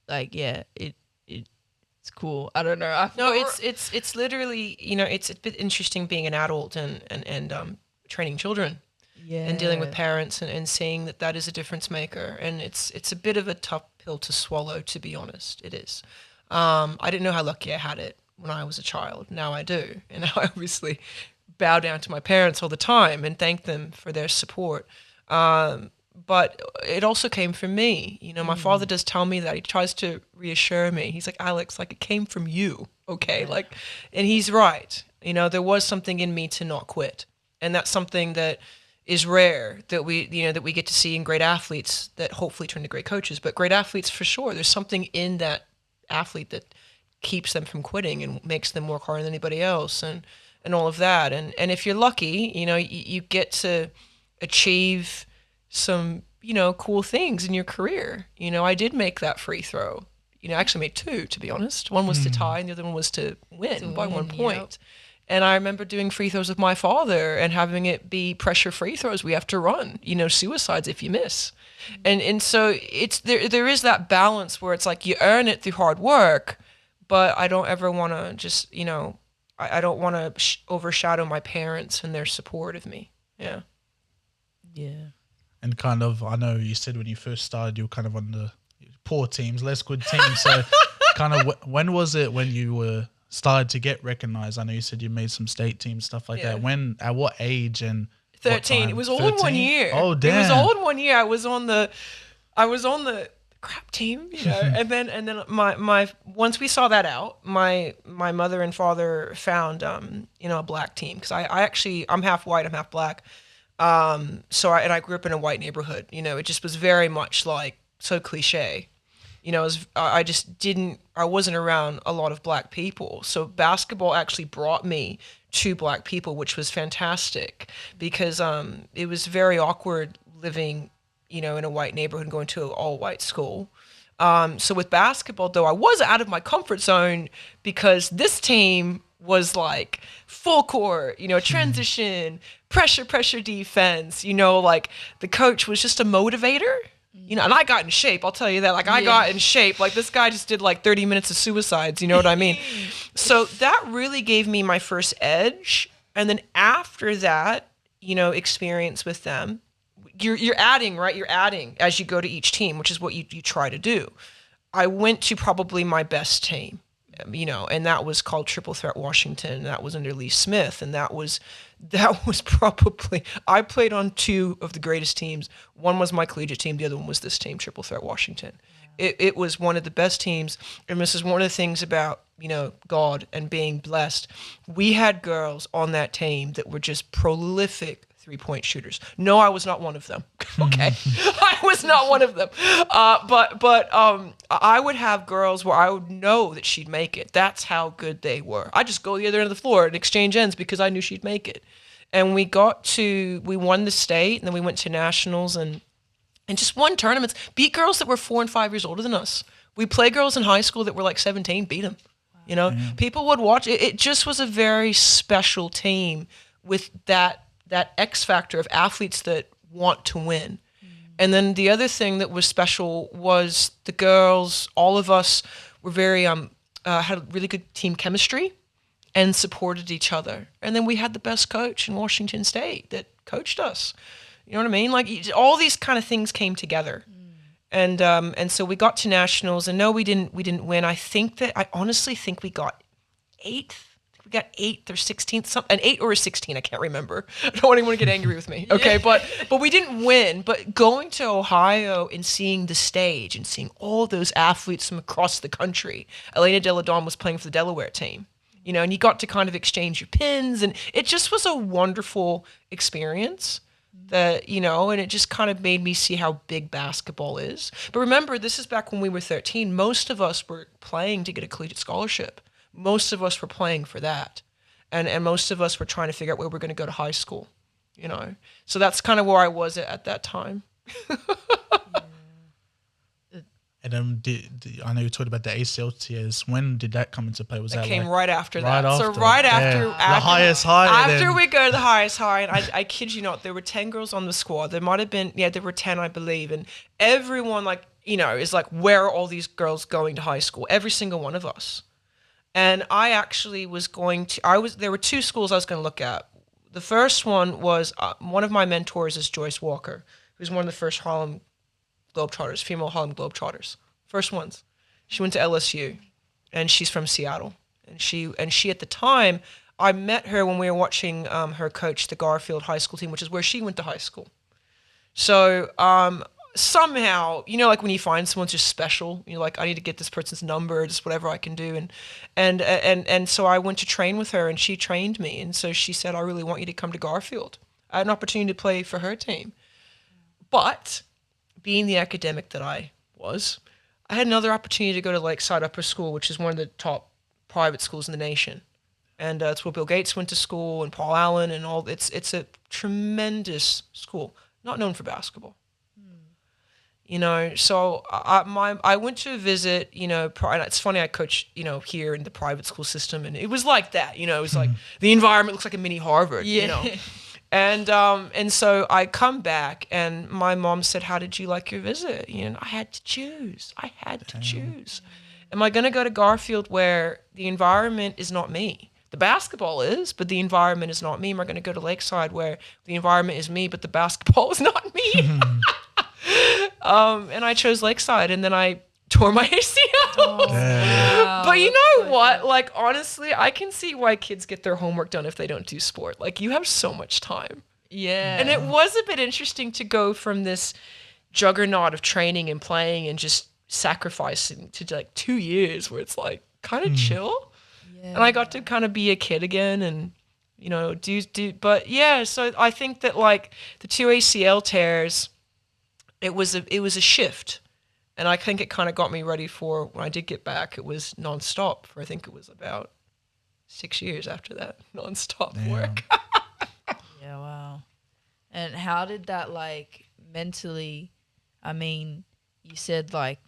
like, yeah, it's cool. I don't know. It's literally, it's a bit interesting being an adult and training children. Yeah. And dealing with parents and seeing that is a difference maker. And it's a bit of a tough pill to swallow, to be honest. It is. I didn't know how lucky I had it when I was a child. Now I do. And I obviously bow down to my parents all the time and thank them for their support. But it also came from me. My father does tell me that. He tries to reassure me. He's like, "Alex, like, it came from you, okay?" Yeah. Like, and he's right. There was something in me to not quit. And that's something that is rare that we get to see in great athletes that hopefully turn to great coaches. But great athletes, for sure, there's something in that athlete that keeps them from quitting and makes them work harder than anybody else and all of that. And if you're lucky, you get to achieve some, cool things in your career. I did make that free throw. I actually made two, to be honest. One was to tie and the other one was to win by 1 point. Yep. And I remember doing free throws with my father and having it be pressure free throws we have to run, suicides if you miss. And so it's there is that balance where it's like you earn it through hard work, but I don't ever want to just, I don't want to overshadow my parents and their support of me. Yeah. Yeah. And kind of, I know you said when you first started, you were kind of on the poor teams, less good teams. So kind of when was it when you were started to get recognized? I know you said you made some state teams, stuff like that. When, at what age and 13. It was all in 1 year. Oh, damn. It was all in 1 year. I was on the crap team, you know, and then my once we saw that out, my mother and father found a black team, because I'm half white, I'm half black. So I grew up in a white neighborhood. You know, it just was very much like so cliche. You know, I wasn't around a lot of black people. So basketball actually brought me to black people, which was fantastic, because it was very awkward living, you know, in a white neighborhood, going to an all-white school. So with basketball, though, I was out of my comfort zone, because this team was like full court, you know, transition, pressure defense, you know, like the coach was just a motivator. You know, and I got in shape, I'll tell you that. Like, I got in shape. Like, this guy just did like 30 minutes of suicides, you know what I mean? So that really gave me my first edge. And then after that, you know, experience with them, you're adding, right? You're adding as you go to each team, which is what you try to do. I went to probably my best team, you know, and that was called Triple Threat Washington. That was under Lee Smith, and that was probably, I played on two of the greatest teams. One was my collegiate team, the other one was this team, Triple Threat Washington. It was one of the best teams, and this is one of the things about, you know, God and being blessed. We had girls on that team that were just prolific three-point shooters. No, I was not one of them. Okay, I was not one of them. But I would have girls where I would know that she'd make it. That's how good they were. I just go to the other end of the floor and exchange ends because I knew she'd make it. And we won the state, and then we went to nationals and just won tournaments. Beat girls that were 4 and 5 years older than us. We play girls in high school that were like 17, beat them. You know, people would watch it. It just was a very special team with that X factor of athletes that want to win. And then the other thing that was special was the girls, all of us were very, had really good team chemistry and supported each other. And then we had the best coach in Washington State that coached us. You know what I mean? Like, all these kind of things came together. And so we got to nationals, and no, we didn't win. I honestly think we got 8th. We got 8th or 16th, an 8 or a 16, I can't remember. I don't want anyone to get angry with me. Okay, but we didn't win. But going to Ohio and seeing the stage and seeing all those athletes from across the country. Elena De La Don was playing for the Delaware team, you know, and you got to kind of exchange your pins, and it just was a wonderful experience. That, you know, and it just kind of made me see how big basketball is. But remember, this is back when we were 13. Most of us were playing to get a collegiate scholarship. Most of us were playing for that. And most of us were trying to figure out where we're going to go to high school, you know. So that's kind of where I was at that time. And I know you talked about the ACLTS. When did that come into play? Was that came right after that? After, so right after the highest high. After we go to the highest high, and I kid you not, there were 10 girls on the squad. There might have been, there were 10, I believe. And everyone, like, you know, is like, where are all these girls going to high school? Every single one of us. And I actually was there were 2 schools I was going to look at. The first one was, one of my mentors is Joyce Walker, who's one of the first Harlem Globetrotters, female Harlem Globetrotters. First ones. She went to LSU, and she's from Seattle. And she at the time, I met her when we were watching her coach the Garfield high school team, which is where she went to high school. So somehow, you know, like when you find someone just special, you're like, I need to get this person's number, just whatever I can do. And so I went to train with her, and she trained me. And so she said, I really want you to come to Garfield. I had an opportunity to play for her team. But being the academic that I was, I had another opportunity to go to Lakeside Upper School, which is one of the top private schools in the nation. And it's where Bill Gates went to school, and Paul Allen, and all. It's a tremendous school, not known for basketball. You know, so I went to visit, you know, and it's funny, I coach, you know, here in the private school system, and it was like that, you know, it was like the environment looks like a mini Harvard, you know. And so I come back, and my mom said, how did you like your visit? You know, I had to choose. Am I going to go to Garfield where the environment is not me? The basketball is, but the environment is not me. Am I going to go to Lakeside where the environment is me, but the basketball is not me? And I chose Lakeside. And then I tore my ACL. Oh, wow. But you know what? Like, honestly, I can see why kids get their homework done if they don't do sport. Like, you have so much time. Yeah. And it was a bit interesting to go from this juggernaut of training and playing and just sacrificing to like 2 years where it's like kind of chill. Yeah. And I got to kind of be a kid again and, you know, do, but yeah, so I think that like the 2 ACL tears, it was a shift. And I think it kind of got me ready for when I did get back, it was nonstop for I think it was about 6 years after that, nonstop work. Yeah, wow. And how did that like mentally, I mean, you said like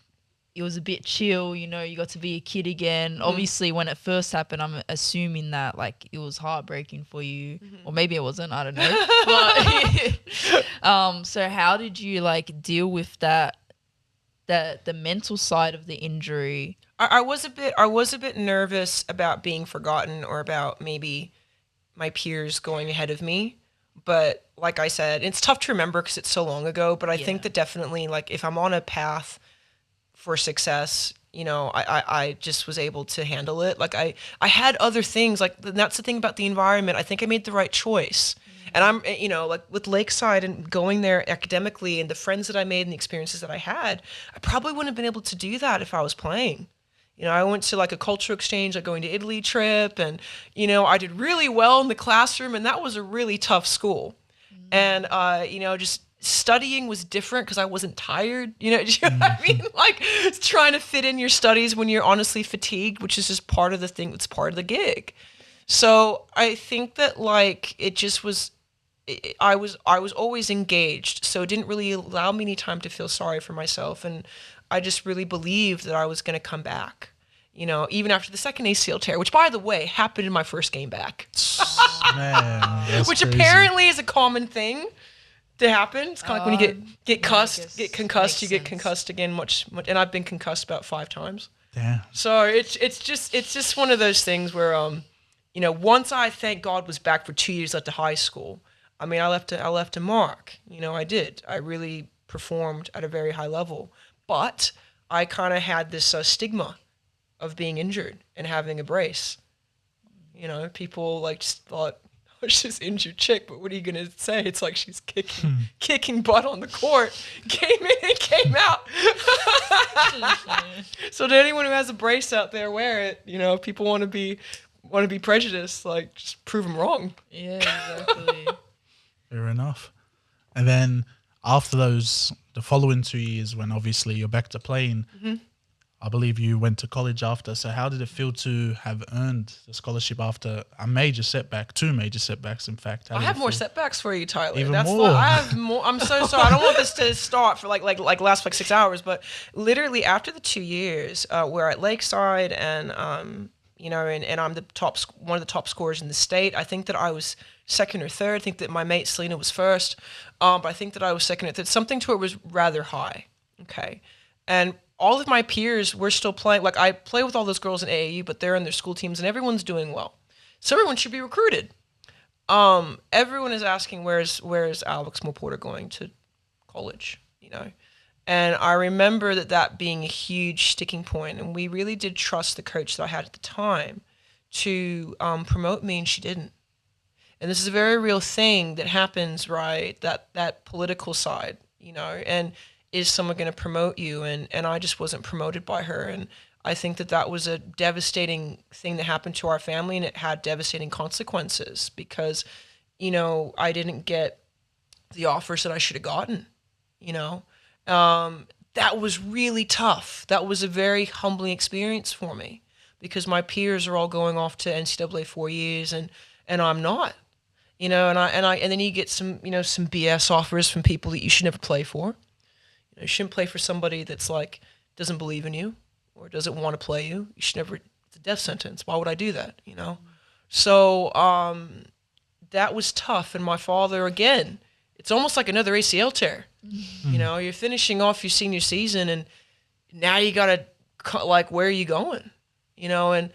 it was a bit chill, you know, you got to be a kid again. Obviously when it first happened, I'm assuming that like it was heartbreaking for you, or maybe it wasn't, I don't know. But so how did you like deal with that, the mental side of the injury? I was a bit nervous about being forgotten or about maybe my peers going ahead of me. But like I said, it's tough to remember because it's so long ago, but I think that definitely like if I'm on a path for success, you know, I just was able to handle it. Like I had other things, like that's the thing about the environment. I think I made the right choice. And I'm, you know, like with Lakeside and going there academically and the friends that I made and the experiences that I had, I probably wouldn't have been able to do that if I was playing. You know, I went to like a cultural exchange, like going to Italy trip, and, you know, I did really well in the classroom, and that was a really tough school. And, you know, just studying was different because I wasn't tired. You know what I mean? Like trying to fit in your studies when you're honestly fatigued, which is just part of the thing. It's part of the gig. So I think that like it just was, I was always engaged. So it didn't really allow me any time to feel sorry for myself. And I just really believed that I was going to come back, you know, even after the second ACL tear, which by the way happened in my first game back. Man, which crazy. Apparently is a common thing to happen. It's kind of like when you get concussed, you get concussed again much, and I've been concussed about 5 times. Damn. So it's just one of those things where you know, once I thank God was back for 2 years at the high school. I mean, I left a mark. You know, I did. I really performed at a very high level, but I kind of had this stigma of being injured and having a brace. You know, people like just thought, oh, she's an injured chick, but what are you gonna say? It's like she's kicking butt on the court. Came in and came out. So to anyone who has a brace out there, wear it. You know, people want to be prejudiced. Like, just prove them wrong. Yeah, exactly. Fair enough. And then after the following 2 years, when obviously you're back to playing, I believe you went to college after. So how did it feel to have earned the scholarship after a major setback, 2 major setbacks, in fact? I have more setbacks for you, Tyler. Even That's more. I have more. I'm so sorry. I don't want this to start for like last like 6 hours, but literally after the 2 years, we're at Lakeside and you know, and I'm one of the top scorers in the state. I think that I was second or third. I think that my mate Selena was first, but I think that I was second or third. Something to it was rather high. Okay, and all of my peers were still playing. Like I play with all those girls in AAU, but they're in their school teams, and everyone's doing well. So everyone should be recruited. Everyone is asking where's Alex Porter going to college? You know. And I remember that being a huge sticking point, and we really did trust the coach that I had at the time to promote me, and she didn't. And this is a very real thing that happens, right? That political side, you know, and is someone going to promote you? And I just wasn't promoted by her, and I think that was a devastating thing that happened to our family, and it had devastating consequences because, you know, I didn't get the offers that I should have gotten, you know. That was really tough. That was a very humbling experience for me because my peers are all going off to NCAA 4 years and I'm not, you know, and then you get some BS offers from people that you should never play for. You know, you shouldn't play for somebody that's like, doesn't believe in you or doesn't want to play you. You should never, it's a death sentence. Why would I do that? You know? So, that was tough. And my father, again, it's almost like another ACL tear. You know, you're finishing off your senior season and now you got to, like, where are you going? You know, and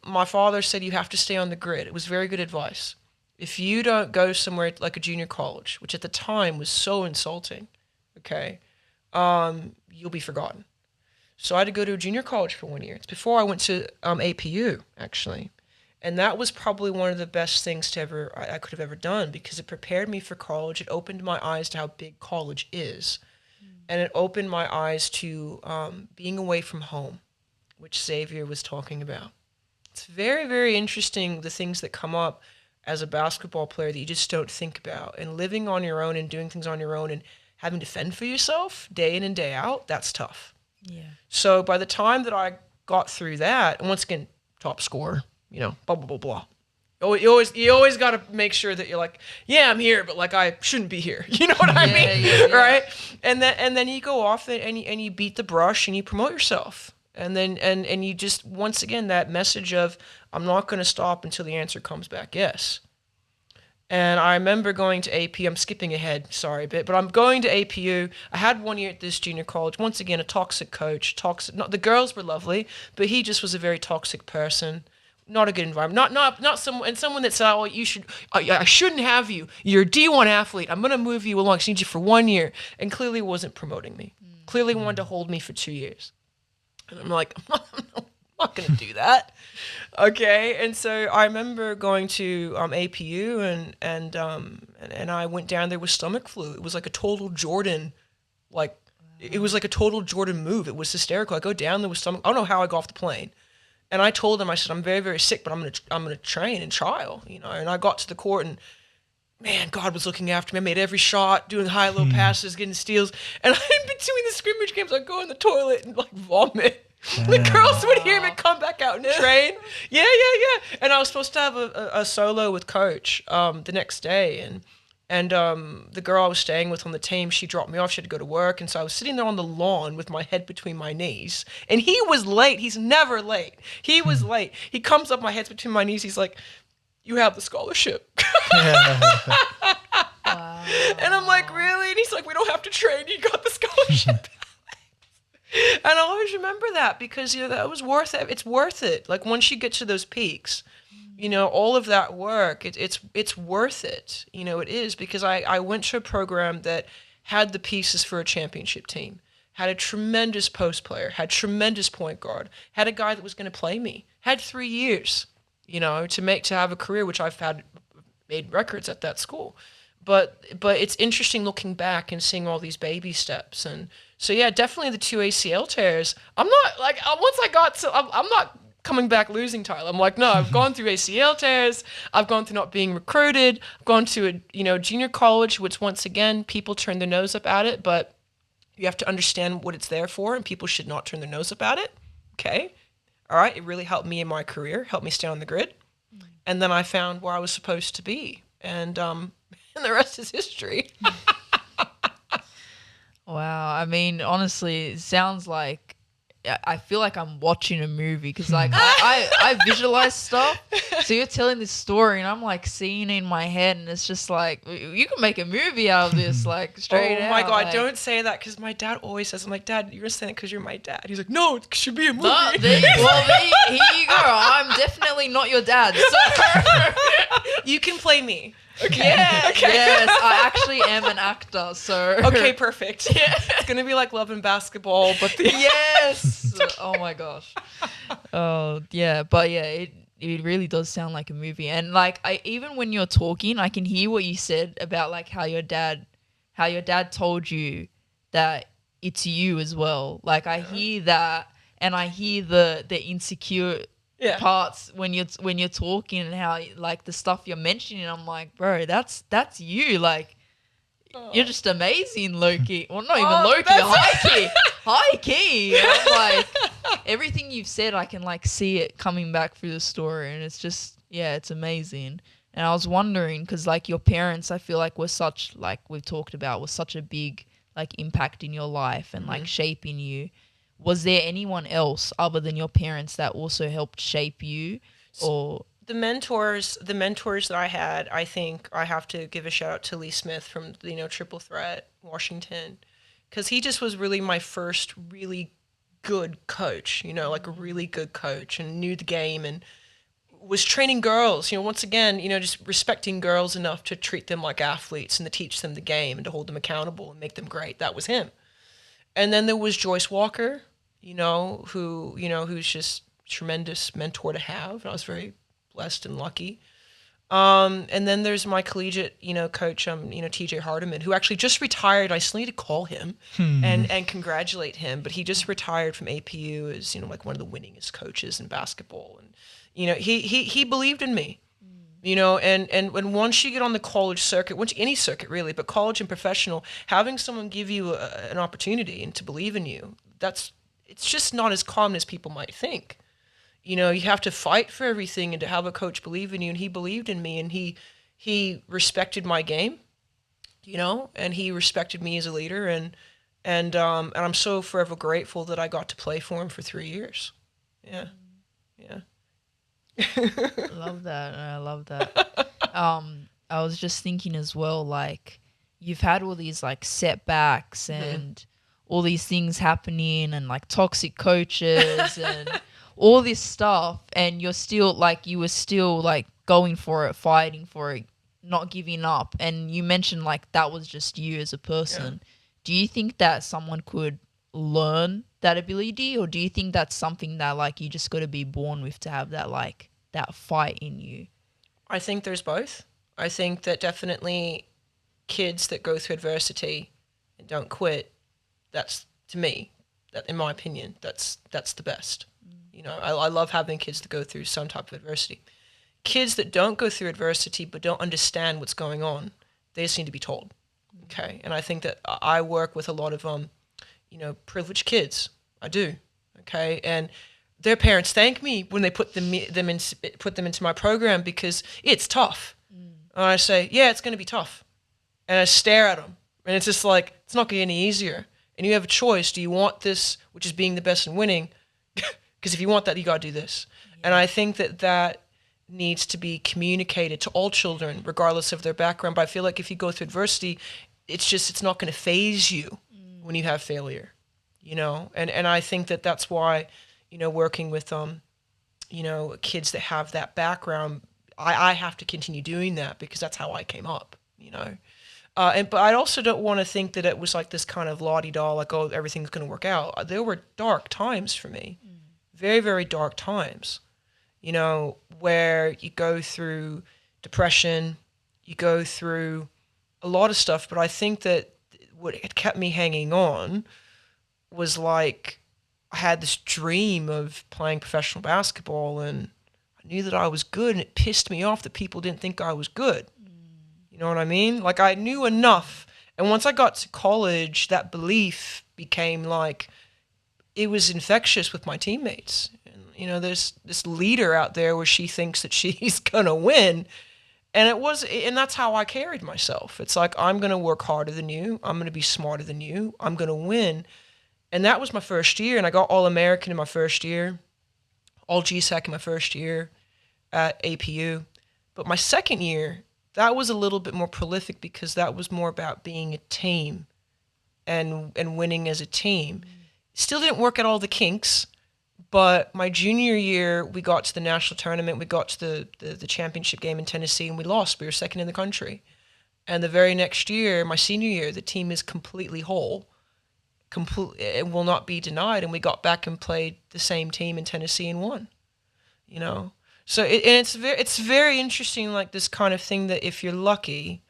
my father said you have to stay on the grid. It was very good advice. If you don't go somewhere like a junior college, which at the time was so insulting, okay, you'll be forgotten. So I had to go to a junior college for 1 year. It's before I went to APU, actually. And that was probably one of the best things I could have ever done, because it prepared me for college. It opened my eyes to how big college is. And it opened my eyes to being away from home, which Xavier was talking about. It's very, very interesting, the things that come up as a basketball player that you just don't think about. And living on your own and doing things on your own and having to fend for yourself day in and day out, that's tough. Yeah. So by the time that I got through that, and once again, top scorer, blah, blah, blah, blah. You always got to make sure that you're like, yeah, I'm here, but like I shouldn't be here. You know what I mean? Yeah. Right? And then you go off and you beat the brush and you promote yourself. And then and you just, once again, that message of, I'm not going to stop until the answer comes back yes. And I remember going to AP. I'm skipping ahead, sorry a bit, but I'm going to APU. I had 1 year at this junior college. Once again, a toxic coach. The girls were lovely, but he just was a very toxic person. Not a good environment. Not someone that said, oh, I shouldn't have you. You're a D1 athlete. I'm going to move you along. I just need you for 1 year. And clearly wasn't promoting me. Clearly wanted to hold me for 2 years. And I'm like, I'm not going to do that. Okay. And so I remember going to APU and I went down there with stomach flu. It was like a total Jordan, it was like a total Jordan move. It was hysterical. I go down there with stomach. I don't know how I got off the plane. And I told them, I said, I'm very, very sick, but I'm gonna train and trial, And I got to the court and, man, God was looking after me. I made every shot, doing high-low passes, getting steals. And in between the scrimmage games, I'd go in the toilet and vomit. The girls would hear me come back out and train. Yeah. And I was supposed to have a solo with coach the next day. And the girl I was staying with on the team, she dropped me off. She had to go to work. And so I was sitting there on the lawn with my head between my knees. And he was late. He's never late. He was late. He comes up, my head's between my knees. He's like, you have the scholarship. Wow. And I'm like, really? And he's like, we don't have to train. You got the scholarship. And I always remember that because, that was worth it. It's worth it. Like once you get to those peaks, all of that work, it's worth it. It is, because I went to a program that had the pieces for a championship team, had a tremendous post player, had tremendous point guard, had a guy that was going to play me, had 3 years, to have a career, which I've made records at that school. But it's interesting looking back and seeing all these baby steps. And so, yeah, definitely the 2 ACL tears. I'm not like, once I got to, I'm not coming back losing, Tyler. I'm like, no, I've gone through ACL tears. I've gone through not being recruited. I've gone to a junior college, which once again, people turn their nose up at it, but you have to understand what it's there for, and people should not turn their nose up at it. Okay. All right. It really helped me in my career, helped me stay on the grid. And then I found where I was supposed to be. And the rest is history. Wow. I mean, honestly, it sounds like I feel like I'm watching a movie because I visualize stuff. So you're telling this story and I'm like seeing it in my head, and it's just like, you can make a movie out of this, like straight out. Oh my God, like, don't say that, because my dad always says, I'm like, Dad, you're saying it because you're my dad. He's like, no, it should be a movie. Here you go. I'm definitely not your dad. So you can play me. Okay. Yeah, okay. Yes, I actually am an actor, so... Okay, perfect. Yeah. It's going to be like Love and Basketball, but the... Yes! Oh my gosh. Oh, yeah, but yeah, it really does sound like a movie. And like, even when you're talking, I can hear what you said about like how your dad told you that it's you as well. Like I hear that, and I hear the insecure... parts when you're talking, and how like the stuff you're mentioning, I'm like, bro, that's you. Like, you're just amazing, low-key. Well, not even low-key, high-key. And I'm like, everything you've said, I can like see it coming back through the story, and it's just, it's amazing. And I was wondering, because like your parents, I feel like were such, like we've talked about, was such a big like impact in your life and like shaping you. Was there anyone else other than your parents that also helped shape you? Or the mentors that I had, I think I have to give a shout out to Lee Smith from Triple Threat, Washington, because he just was really my first really good coach, like a really good coach, and knew the game and was training girls, once again, just respecting girls enough to treat them like athletes and to teach them the game and to hold them accountable and make them great. That was him. And then there was Joyce Walker, who's just tremendous mentor to have. And I was very blessed and lucky. And then there's my collegiate, coach, TJ Hardiman, who actually just retired. I still need to call him and congratulate him. But he just retired from APU as, like one of the winningest coaches in basketball. And, he believed in me, and when once you get on the college circuit, any circuit really, but college and professional, having someone give you an opportunity and to believe in you, it's just not as common as people might think. You have to fight for everything, and to have a coach believe in you, and he believed in me, and he respected my game, and he respected me as a leader, and I'm so forever grateful that I got to play for him for 3 years. Yeah. Love that. I love that. I was just thinking as well, like, you've had all these like setbacks and all these things happening, and like toxic coaches and all this stuff, and you were still like going for it, fighting for it, not giving up. And you mentioned like that was just you as a person. Yeah. Do you think that someone could learn that ability, or do you think that's something that like you just got to be born with to have that like that fight in you? I think there's both. I think that definitely kids that go through adversity and don't quit, that's, to me, that in my opinion, that's the best. I love having kids that go through some type of adversity. Kids that don't go through adversity but don't understand what's going on, they just need to be told. Okay, and I think that I work with a lot of privileged kids. I do. Okay, and their parents thank me when they put them into my program, because it's tough. And I say, yeah, it's going to be tough, and I stare at them, and it's just like, it's not going to get any easier. And you have a choice. Do you want this, which is being the best and winning? Because if you want that, you got to do this. Yeah. And I think that needs to be communicated to all children, regardless of their background. But I feel like if you go through adversity, it's not going to phase you when you have failure, And I think that that's why, working with kids that have that background, I have to continue doing that, because that's how I came up, But I also don't want to think that it was like this kind of la-di-da, like, oh, everything's going to work out. There were dark times for me. Very, very dark times, where you go through depression, you go through a lot of stuff. But I think that what had kept me hanging on was like, I had this dream of playing professional basketball, and I knew that I was good, and it pissed me off that people didn't think I was good. You know what I mean? Like, I knew enough. And once I got to college, that belief became like, it was infectious with my teammates. And, there's this leader out there where she thinks that she's going to win. And that's how I carried myself. It's like, I'm going to work harder than you. I'm going to be smarter than you. I'm going to win. And that was my first year. And I got All-American in my first year, All GSAC in my first year at APU. But my second year, that was a little bit more prolific, because that was more about being a team and winning as a team. Still didn't work out all the kinks, but my junior year, we got to the national tournament. We got to the championship game in Tennessee, and we lost. We were second in the country. And the very next year, my senior year, the team is completely whole. It will not be denied. And we got back and played the same team in Tennessee and won, So it's very interesting, like this kind of thing, that if you're lucky,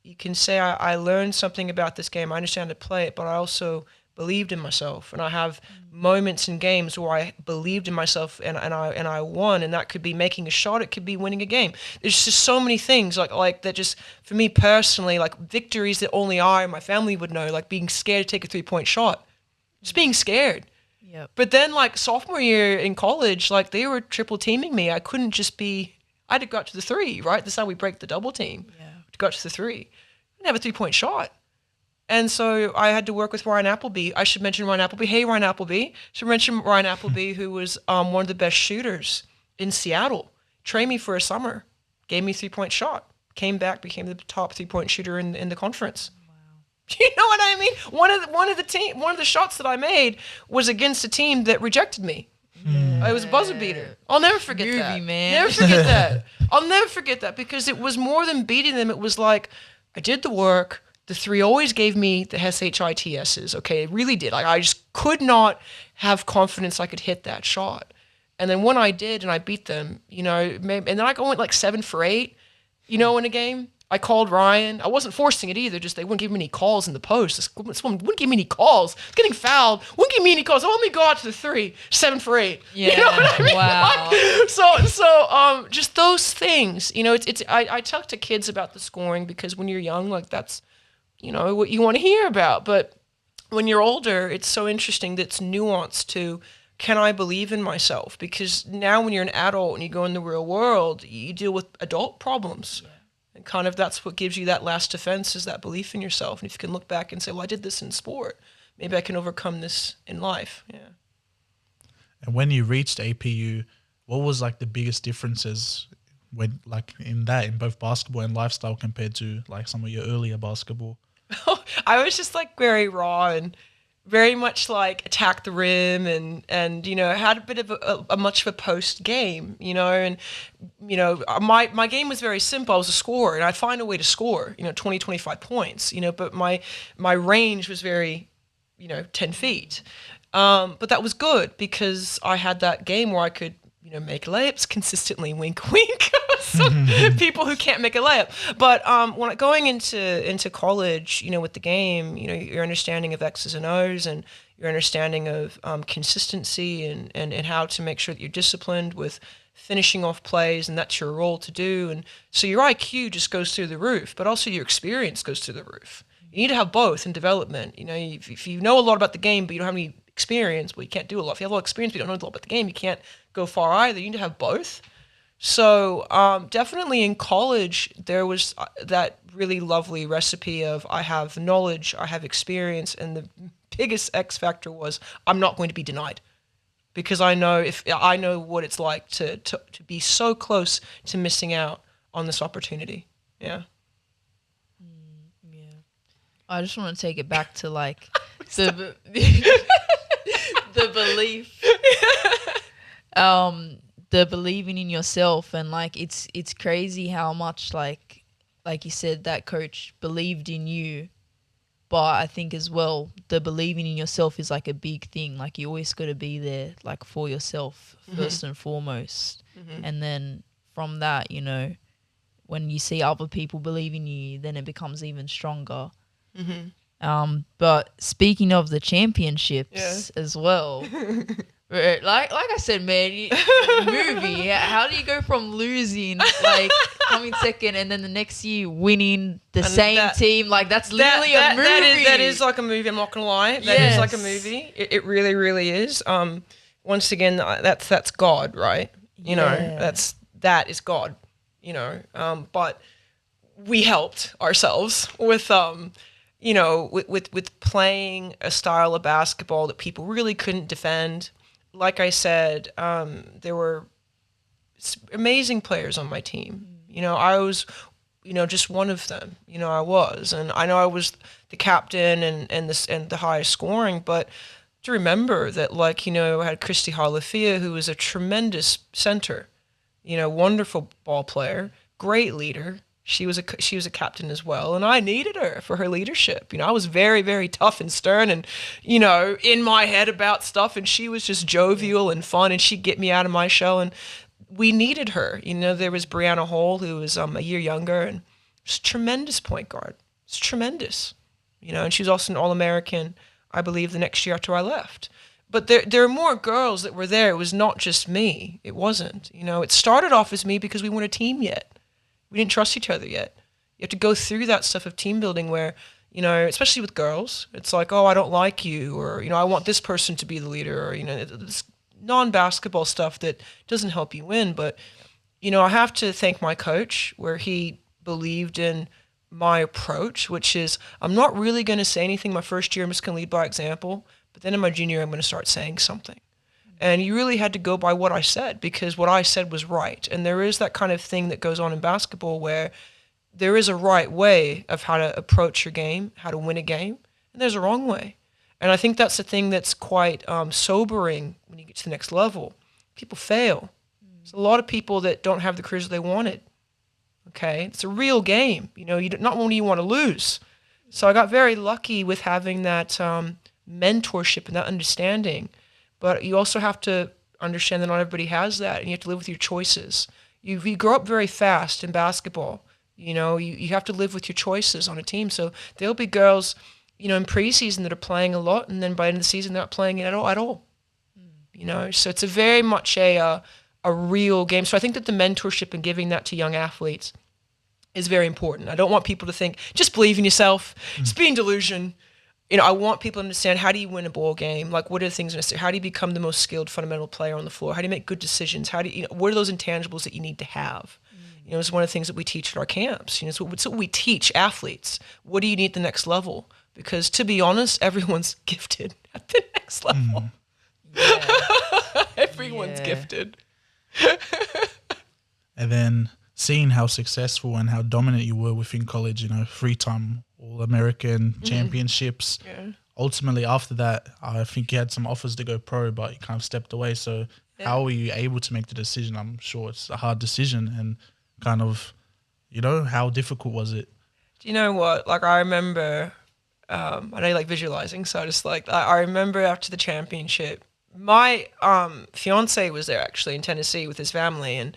you can say, I learned something about this game. I understand how to play it, but I also believed in myself. And I have moments in games where I believed in myself and I won. And that could be making a shot. It could be winning a game. There's just so many things like that. Just for me personally, like victories that only I and my family would know, like being scared to take a 3-point shot, just being scared. Yep. But then, like, sophomore year in college, like, they were triple teaming me. I couldn't just be, I had to go out to the 3, right? That's how we break the double team. Yeah. To go out to the 3. I didn't have a 3-point shot. And so I had to work with Ryan Appleby. I should mention Ryan Appleby. Hey, Ryan Appleby. Should mention Ryan Appleby, who was one of the best shooters in Seattle. Trained me for a summer. Gave me a 3-point shot. Came back, became the top 3-point shooter in the conference. You know what I mean? One of the shots that I made was against a team that rejected me. Yeah. It was a buzzer beater. I'll never forget that. Man. Never forget that. I'll never forget that, because it was more than beating them. It was like, I did the work, The 3 always gave me the SHITSs. Okay, it really did. Like, I just could not have confidence I could hit that shot. And then when I did and I beat them, you know, maybe, and then I went like 7 for 8, you know, in a game. I called Ryan. I wasn't forcing it either. Just they wouldn't give me any calls in the post. This woman wouldn't give me any calls. Getting fouled. Wouldn't give me any calls. Oh, let me go out to the 3, 7 for 8. Yeah. You know what I mean? Wow. Like, so just those things. You know, I talk to kids about the scoring because when you're young, like that's, you know, what you want to hear about. But when you're older, it's so interesting that it's nuanced to, can I believe in myself? Because now when you're an adult and you go in the real world, you deal with adult problems. Yeah. And kind of that's what gives you that last defense, is that belief in yourself. And if you can look back and say, well, I did this in sport, maybe I can overcome this in life. Yeah. And when you reached APU, what was like the biggest differences when, like, in both basketball and lifestyle compared to like some of your earlier basketball? I was just like very raw and very much like attack the rim and you know, had a bit of a much of a post game, you know, and you know, my game was very simple. I was a scorer and I'd find a way to score, you know, 20, 25 points, you know, but my range was very, you know, 10 feet. But that was good because I had that game where I could, you know, make layups consistently, wink, wink. Some people who can't make a layup. But when going into college, you know, with the game, you know, your understanding of X's and O's and your understanding of consistency and how to make sure that you're disciplined with finishing off plays, and that's your role to do. And so your IQ just goes through the roof, but also your experience goes through the roof. You need to have both in development. You know, if you know a lot about the game, but you don't have any experience, well, you can't do a lot. If you have a lot of experience, but you don't know a lot about the game, you can't go far either. You need to have both. So definitely in college, there was that really lovely recipe of I have knowledge, I have experience, and the biggest X factor was I'm not going to be denied, because I know what it's like to be so close to missing out on this opportunity. Yeah. Yeah. I just want to take it back to like the belief. The believing in yourself, and like it's crazy how much like you said that coach believed in you, but I think as well the believing in yourself is like a big thing. Like you always got to be there like for yourself first and foremost, and then from that, you know, when you see other people believe in you, then it becomes even stronger. But speaking of the championships as well. Like I said, man, movie. How do you go from losing, like coming second, and then the next year winning the same team? Like that's literally a movie. That is like a movie. I'm not gonna lie. That is like a movie. It really, really is. Once again, that's God, right? You know, that is God. You know, but we helped ourselves with you know, with playing a style of basketball that people really couldn't defend. Like I said, there were amazing players on my team. You know, I was, you know, just one of them. You know, I was, and I know I was the captain and the highest scoring. But to remember that, like, you know, I had Christy Harlafia, who was a tremendous center. You know, wonderful ball player, great leader. She was a captain as well, and I needed her for her leadership. You know, I was very, very tough and stern and, you know, in my head about stuff, and she was just jovial and fun, and she'd get me out of my shell, and we needed her. You know, there was Brianna Hole, who was a year younger, and just a tremendous point guard. It's tremendous. You know, and she was also an All-American, I believe, the next year after I left. But there are more girls that were there. It was not just me. It wasn't. You know, it started off as me because we weren't a team yet. We didn't trust each other yet. You have to go through that stuff of team building where, you know, especially with girls, it's like, oh, I don't like you, or, you know, I want this person to be the leader, or, you know, this non-basketball stuff that doesn't help you win. But, you know, I have to thank my coach where he believed in my approach, which is I'm not really going to say anything my first year. I'm just going to lead by example. But then in my junior year, I'm going to start saying something. And you really had to go by what I said, because what I said was right. And there is that kind of thing that goes on in basketball where there is a right way of how to approach your game, how to win a game, and there's a wrong way. And I think that's the thing that's quite sobering when you get to the next level. People fail. There's a lot of people that don't have the careers they wanted. Okay? It's a real game. You know, not only you want to lose, So I got very lucky with having that mentorship and that understanding. But you also have to understand that not everybody has that, and you have to live with your choices. You grow up very fast in basketball. You have to live with your choices on a team. So there'll be girls, in preseason that are playing a lot, and then by the end of the season they're not playing it at all. So it's a very much a real game. So I think that the mentorship and giving that to young athletes is very important. I don't want people to think, just believe in yourself, just be in delusion. I want people to understand, how do you win a ball game? Like, what are the things necessary? How do you become the most skilled fundamental player on the floor? How do you make good decisions? How do you, what are those intangibles that you need to have? It's one of the things that we teach at our camps. It's what we teach athletes. What do you need at the next level? Because to be honest, everyone's gifted at the next level. Yeah. Everyone's gifted. And then seeing how successful and how dominant you were within college, 3-time All-American championships. Yeah. Ultimately, after that, I think you had some offers to go pro, but you kind of stepped away. So how were you able to make the decision? I'm sure it's a hard decision, and kind of, how difficult was it? Do you know what? Like, I remember, I know you like visualizing, so I remember after the championship, my fiance was there actually in Tennessee with his family, and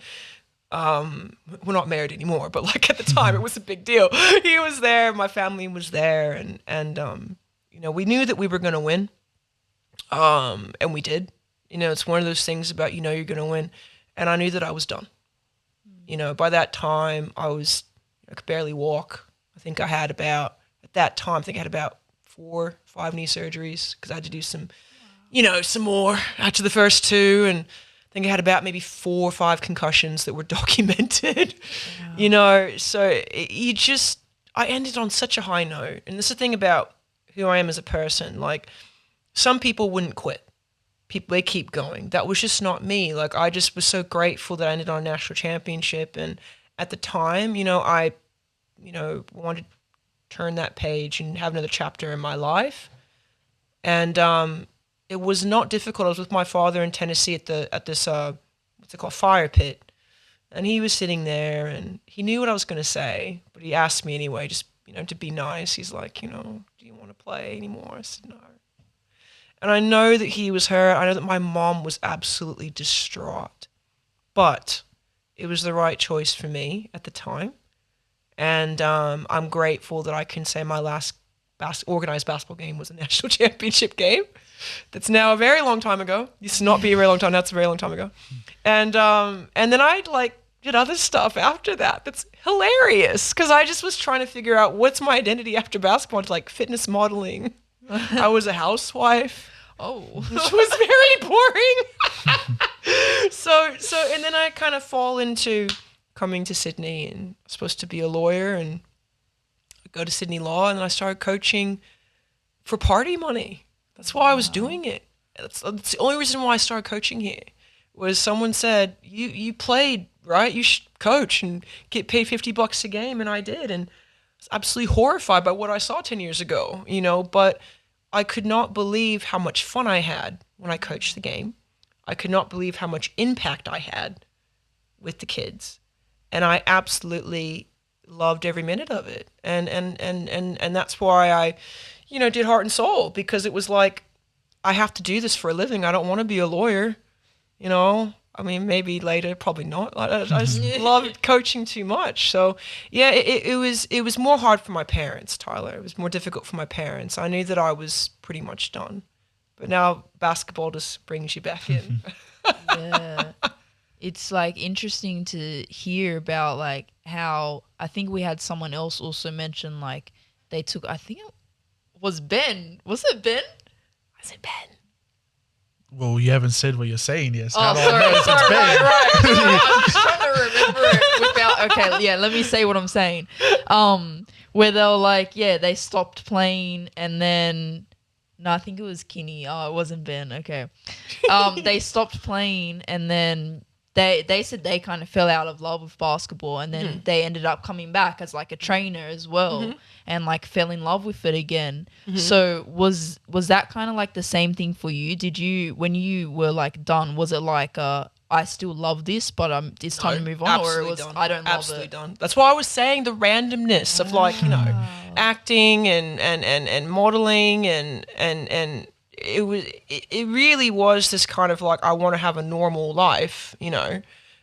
we're not married anymore, but like at the time it was a big deal. He was there, my family was there, and we knew that we were going to win, and we did. It's one of those things about you're going to win, and I knew that I was done. By that time I could barely walk. I had about 4 or 5 knee surgeries because I had to do some more after the first 2, and I think I had about maybe 4 or 5 concussions that were documented. Yeah. So I ended on such a high note. And this is the thing about who I am as a person. Like, some people wouldn't quit. They keep going. That was just not me. Like, I just was so grateful that I ended on a national championship. And at the time, I wanted to turn that page and have another chapter in my life. And it was not difficult. I was with my father in Tennessee at this what's it called, fire pit, and he was sitting there, and he knew what I was going to say, but he asked me anyway, just to be nice. He's like, do you want to play anymore? I said no, and I know that he was hurt. I know that my mom was absolutely distraught, but it was the right choice for me at the time, and I'm grateful that I can say my last organized basketball game was a national championship game. That's now a very long time ago. Used to not be a very long time. That's a very long time ago. And then I did other stuff after that. That's hilarious because I just was trying to figure out what's my identity after basketball. Like fitness modeling. I was a housewife. Oh, which was very boring. So and then I kind of fall into coming to Sydney, and I'm supposed to be a lawyer and go to Sydney Law, and then I started coaching for party money. That's why I was doing it. That's the only reason why I started coaching here. Was someone said, you played, right? You should coach and get paid $50 a game, and I did. And I was absolutely horrified by what I saw 10 years ago, but I could not believe how much fun I had when I coached the game. I could not believe how much impact I had with the kids. And I absolutely loved every minute of it. And that's why I did Heart and Soul, because it was like, I have to do this for a living. I don't want to be a lawyer, I mean, maybe later, probably not. I just loved coaching too much. So yeah, it was more hard for my parents, Tyler. It was more difficult for my parents. I knew that I was pretty much done, but now basketball just brings you back in. Yeah. It's interesting to hear about how, I think we had someone else also mention they took, I think it was Ben. Was it Ben? Was it Ben? Well, you haven't said what you're saying yet. So sorry, right. I'm just trying to remember it without. Okay, yeah. Let me say what I'm saying. Where they were they stopped playing, and then no, I think it was Kinney. Oh, it wasn't Ben. Okay. They stopped playing, and then they said they kind of fell out of love with basketball, and then they ended up coming back as a trainer as well, and fell in love with it again. So was that kind of the same thing for you? Did you, when you were done, was it I still love this, but it's time to move on, or it was done. I don't love absolutely it. Done. That's why I was saying the randomness of like, you know, acting and modeling and it really was this kind of like, I want to have a normal life, you know,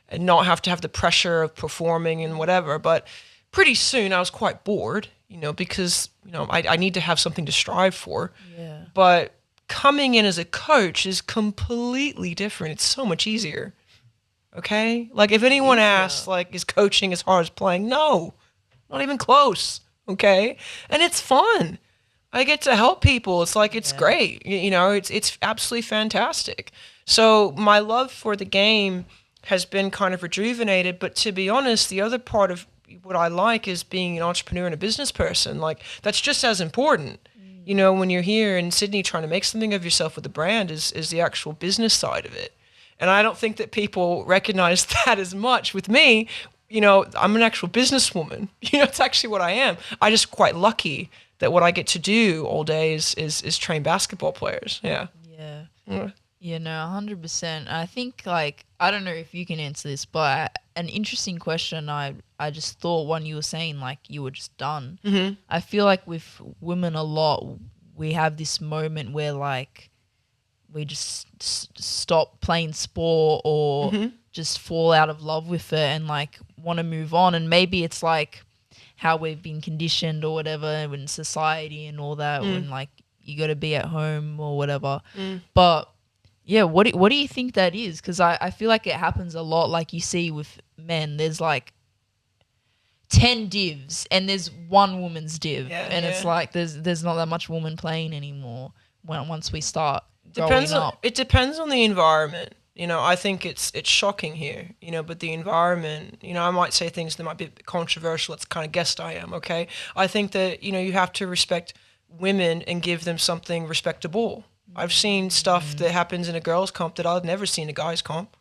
and not have to have the pressure of performing and whatever. But pretty soon I was quite bored, you know, because, you know, I need to have something to strive for. Yeah. But coming in as a coach is completely different. It's so much easier. Okay? Like if anyone asks, like, is coaching as hard as playing? No, not even close. Okay? And it's fun. I get to help people. It's like, it's great. You know, it's absolutely fantastic. So my love for the game has been kind of rejuvenated. But to be honest, the other part of what I like is being an entrepreneur and a business person. Like that's just as important. You know, when you're here in Sydney trying to make something of yourself with the brand is the actual business side of it. And I don't think that people recognize that as much with me. You know, I'm an actual businesswoman. You know, it's actually what I am. I just quite lucky that what I get to do all day is train basketball players. Yeah. Yeah. Yeah, no, 100%. I think, like, I don't know if you can answer this, but an interesting question I just thought when you were saying, like, you were just done. Mm-hmm. I feel like with women a lot, we have this moment where, like, we just stop playing sport or just fall out of love with it and, like, want to move on. And maybe it's, like, how we've been conditioned or whatever in society and all that when, like, you got to be at home or whatever. But yeah, what do you think that is? Because I feel like it happens a lot. Like you see with men, there's like 10 divs and there's one woman's div, and it's like there's not that much woman playing anymore. Once we start growing up, it depends on the environment. You know, I think it's shocking here. You know, but the environment. You know, I might say things that might be controversial. It's the kind of guest I am. Okay, I think that you know you have to respect women and give them something respectable. I've seen stuff that happens in a girls' comp that I've never seen a guys' comp.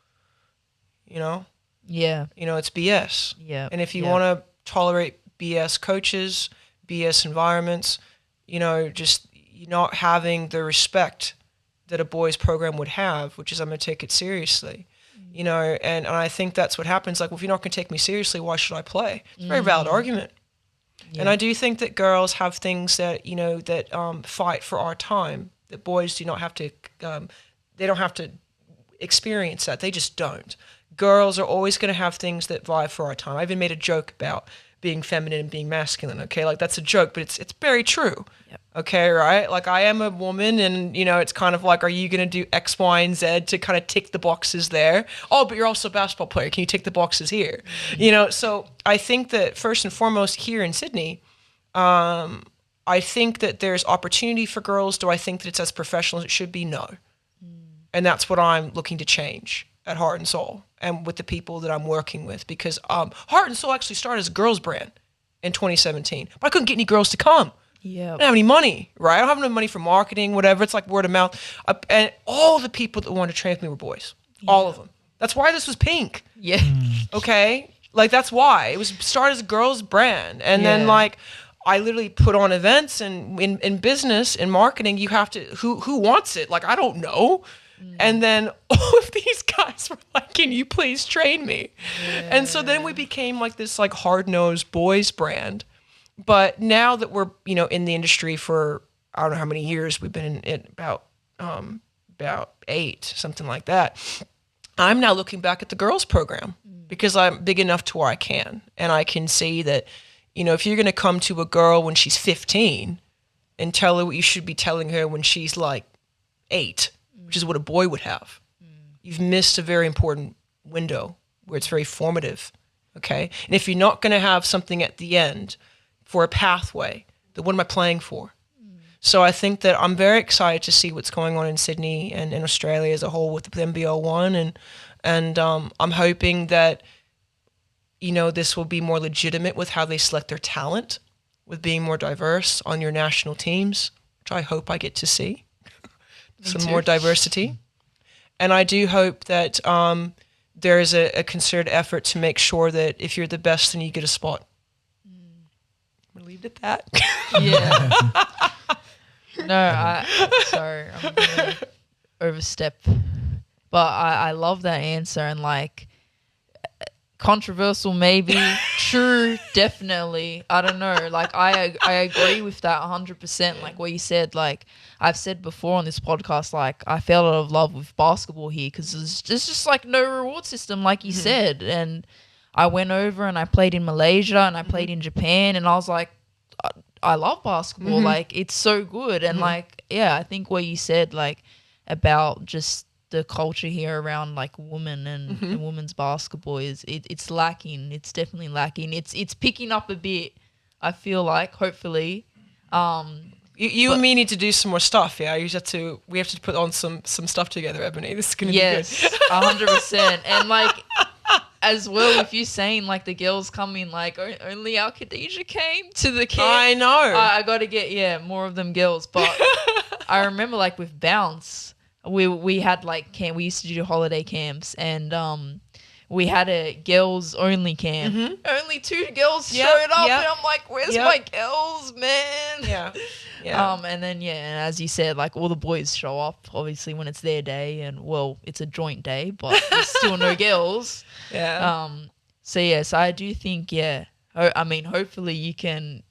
You know? Yeah. You know, it's BS. Yeah. And if you want to tolerate BS coaches, BS environments, you know, just you're not having the respect that a boys' program would have, which is I'm going to take it seriously. You know, and I think that's what happens. Like, well, if you're not going to take me seriously, why should I play? It's a very valid argument. Yeah. And I do think that girls have things that, you know, that fight for our time. That boys do not have to, they don't have to experience that. They just don't. Girls are always going to have things that vie for our time. I even made a joke about being feminine and being masculine, okay? Like, that's a joke, but it's very true, okay, right? Like, I am a woman, and, you know, it's kind of like, are you going to do X, Y, and Z to kind of tick the boxes there? Oh, but you're also a basketball player. Can you tick the boxes here? You know, so I think that first and foremost here in Sydney, I think that there's opportunity for girls. Do I think that it's as professional as it should be? No. And that's what I'm looking to change at Heart and Soul and with the people that I'm working with, because Heart and Soul actually started as a girls brand in 2017, but I couldn't get any girls to come. Yeah, I don't have any money, right? I don't have enough money for marketing, whatever. It's like word of mouth. And all the people that wanted to train with me were boys. All of them. That's why this was pink. Yeah. Okay? Like, that's why. It was started as a girls brand. And then, like, I literally put on events, and in business, in marketing, you have to, who wants it? Like, I don't know. And then all of these guys were like, can you please train me? Yeah. And so then we became like this like hard-nosed boys brand. But now that we're, you know, in the industry for, I don't know how many years, we've been in it about 8, something like that. I'm now looking back at the girls program because I'm big enough to where I can. And I can see that, you know, if you're going to come to a girl when she's 15 and tell her what you should be telling her when she's like 8, which is what a boy would have, you've missed a very important window where it's very formative, okay? And if you're not going to have something at the end for a pathway, then what am I playing for? So I think that I'm very excited to see what's going on in Sydney and in Australia as a whole with NBL1, and I'm hoping that, you know, this will be more legitimate with how they select their talent, with being more diverse on your national teams, which I hope I get to see. Some more diversity. And I do hope that there is a concerted effort to make sure that if you're the best, then you get a spot. I'm going to leave it at that. Yeah. No, sorry. I'm going to overstep But I love that answer, and like, controversial maybe, true definitely. I don't know. Like I agree with that 100%. Like what you said, like I've said before on this podcast, like I fell out of love with basketball here because there's just like no reward system, like you said. And I went over and I played in Malaysia and I played in Japan, and I was like, I love basketball. Like it's so good. And like, yeah, I think what you said, like about just the culture here around like women and women's basketball is it's lacking. It's definitely lacking. It's picking up a bit, I feel like, hopefully. You and me need to do some more stuff. Yeah, we have to put on some stuff together, Ebony. This is gonna be good. 100%. And like as well, if you're saying like the girls coming, like only our Khadijah came to the camp. I know. I got to get more of them girls. But I remember like with Bounce, we had like camp. We used to do holiday camps, and we had a girls only camp. Only 2 girls showed up, and I'm like, "Where's my girls, man?" Yeah. And then and as you said, like all the boys show up obviously when it's their day, and well, it's a joint day, but there's still no girls. Yeah. So I do think I mean, hopefully you can.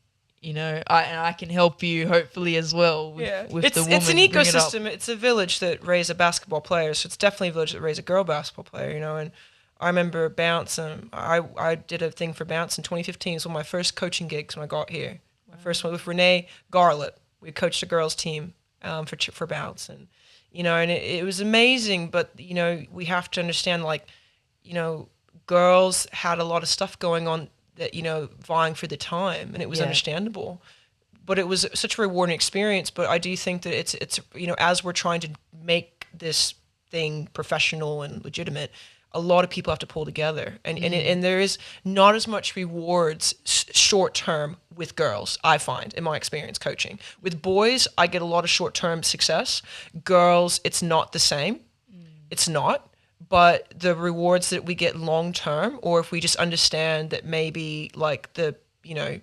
You know, I can help you hopefully as well with the woman. It's an ecosystem. It's a village that raised a basketball player. So it's definitely a village that raised a girl basketball player, you know. And I remember Bounce, I did a thing for Bounce in 2015. It was one of my first coaching gigs when I got here. My first one with Renee Garlett. We coached a girls team for Bounce. And, you know, and it was amazing. But, you know, we have to understand, like, you know, girls had a lot of stuff going on that, you know, vying for the time, and it was understandable, but it was such a rewarding experience. But I do think that it's you know, as we're trying to make this thing professional and legitimate, a lot of people have to pull together, and there is not as much rewards short term with girls, I find, in my experience coaching. With boys, I get a lot of short term success. Girls, it's not the same. It's not. But the rewards that we get long term, or if we just understand that maybe like the, you know,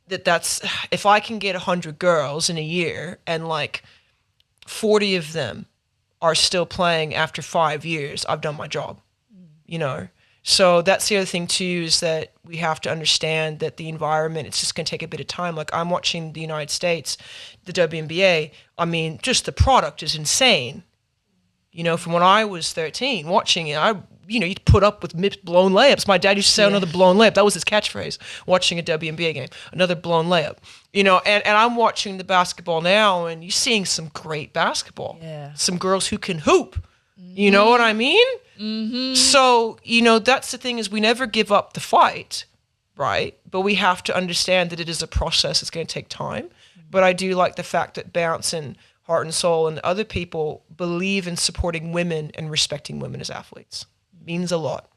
that's if I can get 100 girls in a year and like 40 of them are still playing after 5 years, I've done my job, you know. So that's the other thing too, is that we have to understand that the environment, it's just going to take a bit of time. Like I'm watching the United States, the WNBA. I mean, just the product is insane. You know, from when I was 13, watching it, you'd put up with blown layups. My dad used to say another blown layup. That was his catchphrase, watching a WNBA game, another blown layup. You know, and I'm watching the basketball now, and you're seeing some great basketball. Yeah. Some girls who can hoop. You know what I mean? So, you know, that's the thing, is we never give up the fight, right? But we have to understand that it is a process. It's going to take time. But I do like the fact that Bounce and Heart and Soul and other people believe in supporting women and respecting women as athletes. Means a lot.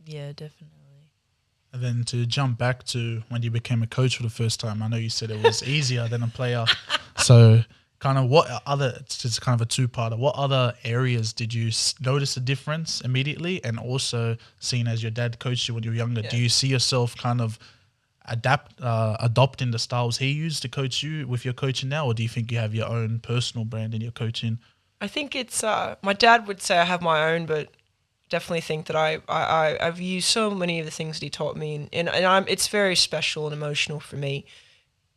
Yeah, definitely. And then to jump back to when you became a coach for the first time, I know you said it was easier than a player. So kind of it's kind of a two-parter. What other areas did you notice a difference immediately? And also, seeing as your dad coached you when you were younger, do you see yourself kind of adopting the styles he used to coach you with your coaching now, or do you think you have your own personal brand in your coaching? I think it's my dad would say I have my own, but definitely think that I've used so many of the things that he taught me, and it's very special and emotional for me,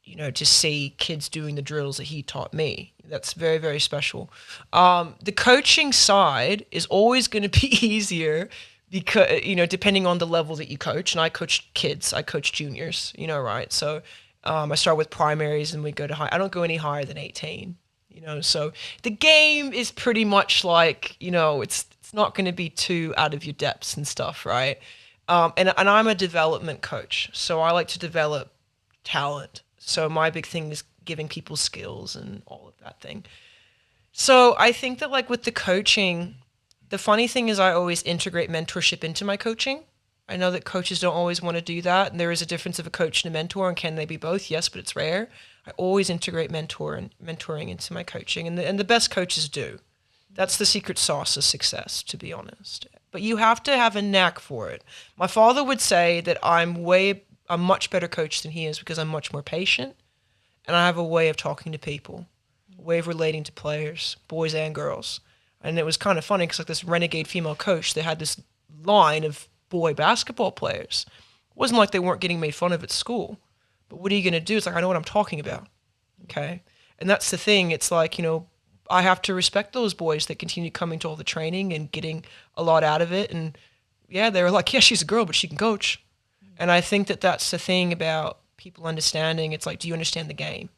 you know, to see kids doing the drills that he taught me. That's very, very special. The coaching side is always going to be easier, because, you know, depending on the level that you coach. And I coach kids, I coach juniors, you know, right? So I start with primaries and we go to high. I don't go any higher than 18, you know. So the game is pretty much like, you know, it's not going to be too out of your depths and stuff, right? And I'm a development coach, so I like to develop talent. So my big thing is giving people skills and all of that thing. So I think that, like, with the coaching, the funny thing is I always integrate mentorship into my coaching. I know that coaches don't always want to do that, and there is a difference of a coach and a mentor, and can they be both? Yes, but it's rare. I always integrate mentoring into my coaching, and the best coaches do. That's the secret sauce of success, to be honest. But you have to have a knack for it. My father would say that I'm a much better coach than he is, because I'm much more patient, and I have a way of talking to people, a way of relating to players, boys and girls. And it was kind of funny because like this renegade female coach, they had this line of boy basketball players. It wasn't like they weren't getting made fun of at school. But what are you going to do? It's like, I know what I'm talking about. Okay. And that's the thing. It's like, I have to respect those boys that continue coming to all the training and getting a lot out of it. And yeah, they were like, yeah, she's a girl, but she can coach. And I think that that's the thing about people understanding. It's like, do you understand the game?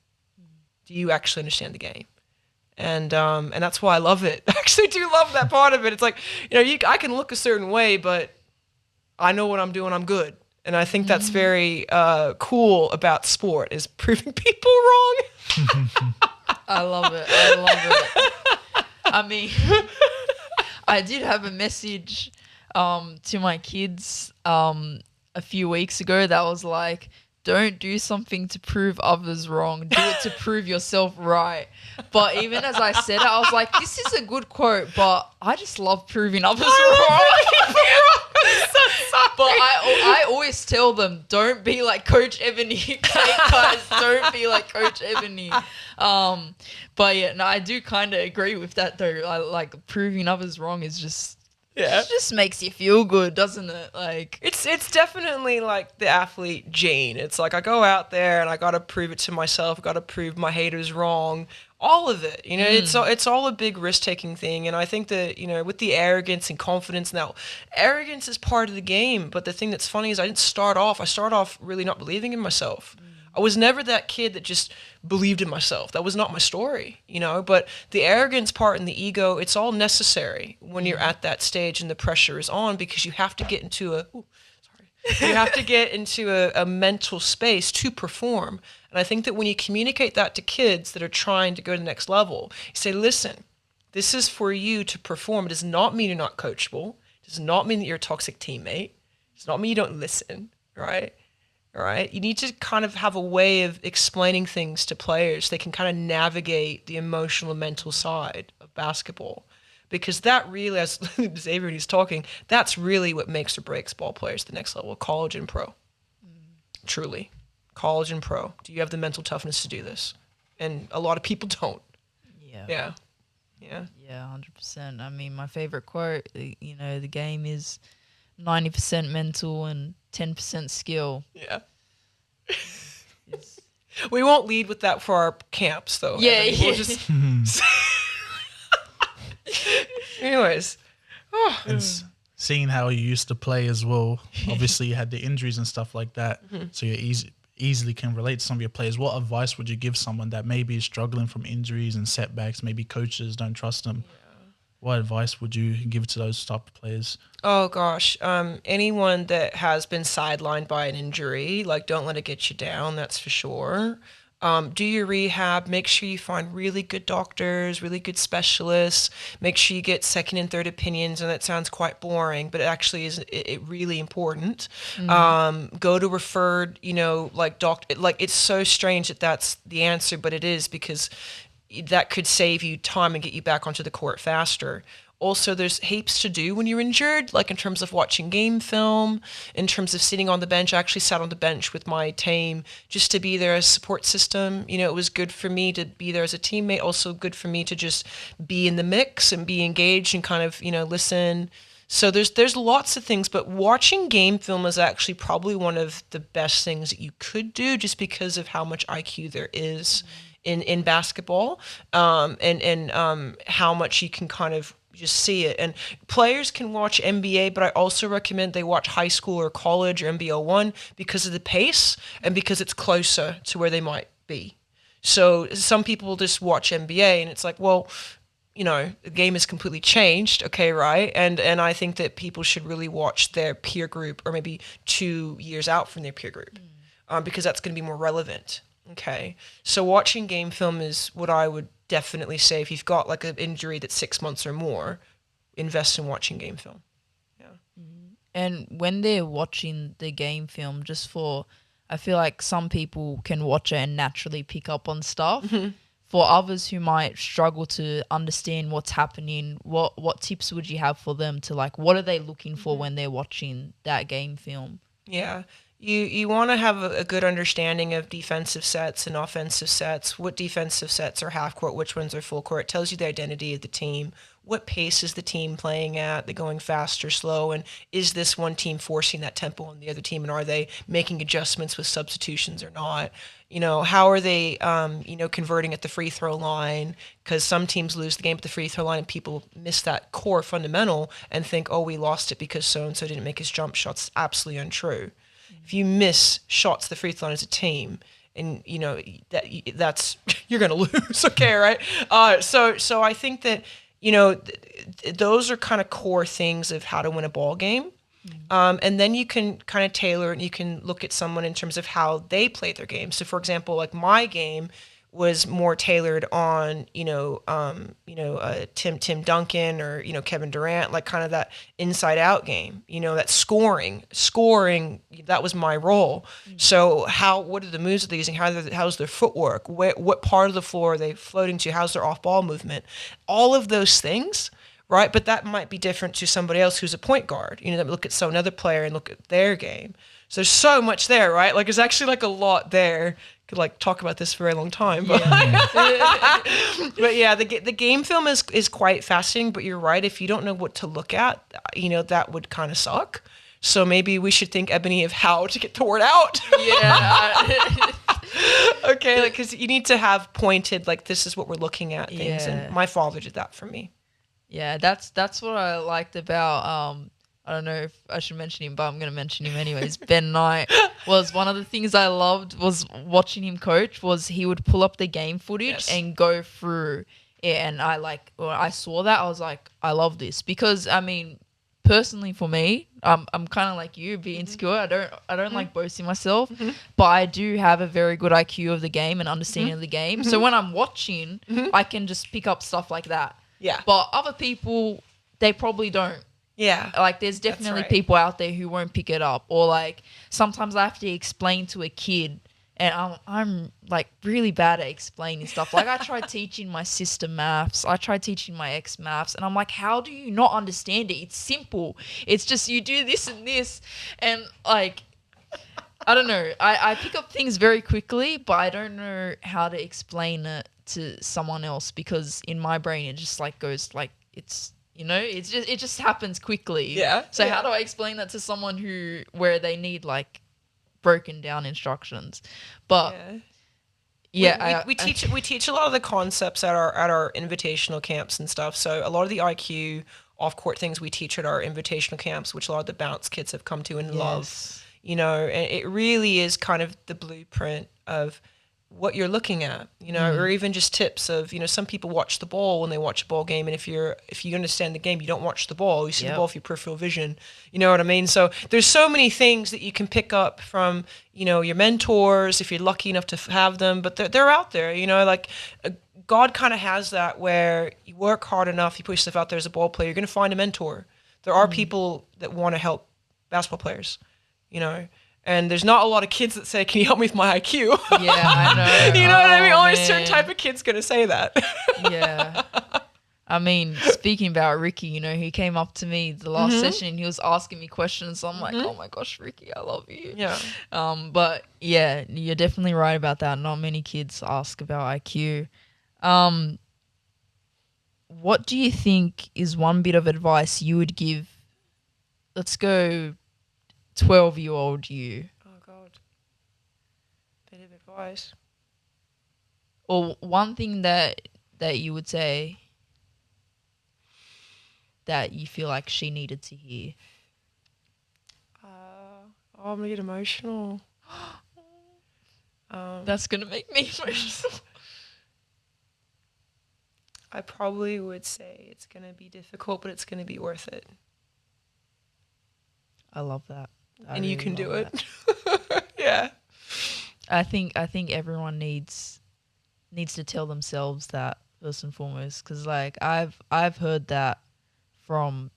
Do you actually understand the game? And that's why I love it. I actually do love that part of it. It's like, I can look a certain way, but I know what I'm doing. I'm good. And I think that's very cool about sport, is proving people wrong. I love it. I mean, I did have a message to my kids a few weeks ago that was like, don't do something to prove others wrong. Do it to prove yourself right. But even as I said it, I was like, this is a good quote, but I just love proving others wrong. But I always tell them, don't be like Coach Ebony. Guys, don't be like Coach Ebony. But yeah, no, I do kind of agree with that though. I like proving others wrong is just, it just makes you feel good, doesn't it? Like it's definitely like the athlete gene. It's like I go out there and I got to prove it to myself. Got to prove my haters wrong. All of it, it's all a big risk-taking thing. And I think that, with the arrogance and confidence now, arrogance is part of the game. But the thing that's funny is I started off really not believing in myself. I was never that kid that just believed in myself. That was not my story, but the arrogance part and the ego, it's all necessary when you're at that stage and the pressure is on, because you have to get into a mental space to perform. And I think that when you communicate that to kids that are trying to go to the next level, you say, listen, this is for you to perform. It does not mean you're not coachable. It does not mean that you're a toxic teammate. It does not mean you don't listen, right? All right. You need to kind of have a way of explaining things to players. They can kind of navigate the emotional and mental side of basketball, because that really, as Xavier is talking, that's really what makes or breaks ball players to the next level, college and pro. Truly. College and pro. Do you have the mental toughness to do this? And a lot of people don't. Yeah. 100%. I mean, my favorite quote, the game is 90% mental and 10% skill. Yeah. We won't lead with that for our camps, though. Yeah, We'll just... Anyways. And seeing how you used to play as well, obviously you had the injuries and stuff like that, so you easily can relate to some of your players. What advice would you give someone that maybe is struggling from injuries and setbacks? Maybe coaches don't trust them. What advice would you give to those type of players? Oh, gosh. Anyone that has been sidelined by an injury, like, don't let it get you down, that's for sure. Do your rehab. Make sure you find really good doctors, really good specialists. Make sure you get second and third opinions. And that sounds quite boring, but it actually is really important. Go to referred, doctor. Like, it's so strange that that's the answer, but it is, because that could save you time and get you back onto the court faster. Also, there's heaps to do when you're injured, like in terms of watching game film, in terms of sitting on the bench. I actually sat on the bench with my team just to be there as a support system. It was good for me to be there as a teammate, also good for me to just be in the mix and be engaged and kind of, listen. So there's lots of things, but watching game film is actually probably one of the best things that you could do, just because of how much IQ there is in basketball, and how much you can kind of just see it. And players can watch NBA, but I also recommend they watch high school or college or NBL1 because of the pace and because it's closer to where they might be. So some people just watch NBA and it's like, well, the game is completely changed. Okay, right? And I think that people should really watch their peer group, or maybe 2 years out from their peer group, because that's going to be more relevant. Okay, so watching game film is what I would definitely say. If you've got like an injury that's 6 months or more, invest in watching game film. Yeah. And when they're watching the game film, I feel like some people can watch it and naturally pick up on stuff. For others who might struggle to understand what's happening, what tips would you have for them to, like, what are they looking for when they're watching that game film? Yeah. You want to have a good understanding of defensive sets and offensive sets. What defensive sets are half court, which ones are full court. It tells you the identity of the team. What pace is the team playing at? They're going fast or slow? And is this one team forcing that tempo on the other team? And are they making adjustments with substitutions or not? How are they, converting at the free throw line? Because some teams lose the game at the free throw line and people miss that core fundamental and think, oh, we lost it because so-and-so didn't make his jump shots. Absolutely untrue. If you miss shots the free throw line as a team, and that's you're gonna lose. Okay, right? So I think that those are kind of core things of how to win a ball game, and then you can kind of tailor and you can look at someone in terms of how they play their game. So, for example, like my game was more tailored on Tim Duncan or Kevin Durant, like kind of that inside out game, that scoring that was my role. So what are the moves that they're using? How's their footwork? What part of the floor are they floating to? How's their off ball movement? All of those things, right? But that might be different to somebody else who's a point guard. That look at another player and look at their game. So there's so much there, right? Like there's actually like a lot there. Could like talk about this for a very long time, but but yeah, the game film is quite fascinating. But you're right, if you don't know what to look at, that would kind of suck. So maybe we should think, Ebony, of how to get the word out. Yeah. Okay, like because you need to have pointed, like this is what we're looking at things, and my father did that for me. Yeah, that's what I liked about I don't know if I should mention him, but I'm going to mention him anyways. Ben Knight was one of the things I loved was watching him coach was he would pull up the game footage and go through it. And when I saw that, I was like, I love this because, I mean, personally for me, I'm kind of like you, be insecure. I don't like boasting myself, but I do have a very good IQ of the game and understanding of the game. So when I'm watching, I can just pick up stuff like that. Yeah. But other people, they probably don't. Yeah. Like there's definitely people out there who won't pick it up, or like sometimes I have to explain to a kid and I'm like really bad at explaining stuff. Like I tried teaching my sister maths, I tried teaching my ex maths, and I'm like, how do you not understand it? It's simple. It's just you do this and this, and like I don't know. I pick up things very quickly, but I don't know how to explain it to someone else because in my brain it just like goes like it's it just happens quickly. Yeah. So how do I explain that to someone where they need like broken down instructions? But we teach a lot of the concepts at our invitational camps and stuff. So a lot of the IQ off court things we teach at our invitational camps, which a lot of the bounce kids have come to and love. And it really is kind of the blueprint of what you're looking at, or even just tips of, some people watch the ball when they watch a ball game. And if you understand the game, you don't watch the ball. You see the ball with your peripheral vision. You know what I mean? So there's so many things that you can pick up from, your mentors, if you're lucky enough to have them, but they're out there, like God kind of has that where you work hard enough, you put yourself out there as a ball player, you're going to find a mentor. There are people that want to help basketball players, And there's not a lot of kids that say, can you help me with my IQ? Yeah, I know. You know what I mean? Only a certain type of kid's going to say that. Yeah. I mean, speaking about Ricky, he came up to me the last session and he was asking me questions. So I'm like, oh my gosh, Ricky, I love you. Yeah. But yeah, you're definitely right about that. Not many kids ask about IQ. What do you think is one bit of advice you would give? Let's go 12-year-old you. Oh God. Bit of advice. Or one thing that you would say that you feel like she needed to hear. I'm gonna get emotional. That's gonna make me emotional. I probably would say it's gonna be difficult, but it's gonna be worth it. I love that. And you can do it. Yeah. I think everyone needs to tell themselves that first and foremost, because like I've heard that from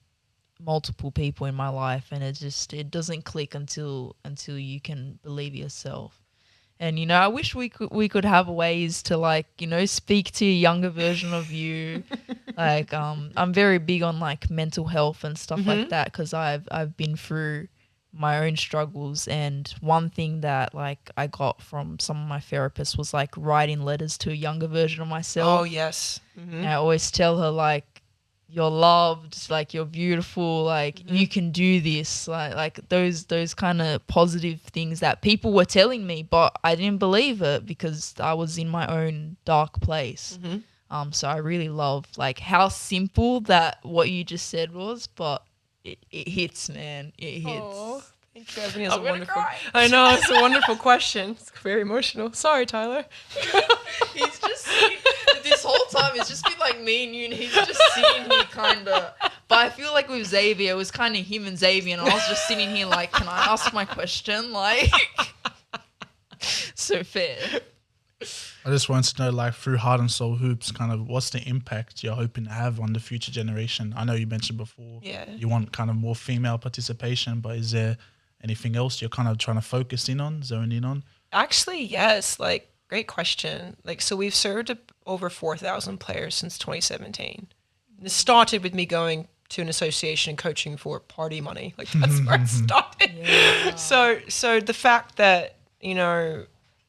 multiple people in my life, and it doesn't click until you can believe yourself. And I wish we could have ways to like speak to a younger version of you. Like I'm very big on like mental health and stuff like that because I've been through my own struggles. And one thing that like I got from some of my therapists was like writing letters to a younger version of myself. Oh, yes. Mm-hmm. And I always tell her like, you're loved, like you're beautiful, like you can do this, like those kind of positive things that people were telling me, but I didn't believe it because I was in my own dark place. So I really love like how simple that what you just said was, but it hits, man. It hits. Aww. Thank you, Ebony. It's a wonderful. I know, it's a wonderful question. It's very emotional. Sorry, Tyler. He's just this whole time it's just been like me and you, and he's just sitting here kind of. But I feel like with Xavier, it was kind of him and Xavier, and I was just sitting here like, can I ask my question? Like, so fair. I just wanted to know, like, through Heart and Soul Hoops, kind of what's the impact you're hoping to have on the future generation? I know you mentioned before you want kind of more female participation, but is there anything else you're kind of trying to focus in on, zone in on? Actually, yes. Like, great question. Like, so we've served over 4,000 players since 2017. It started with me going to an association and coaching for party money. Like, that's where it started. Yeah. So the fact that, you know,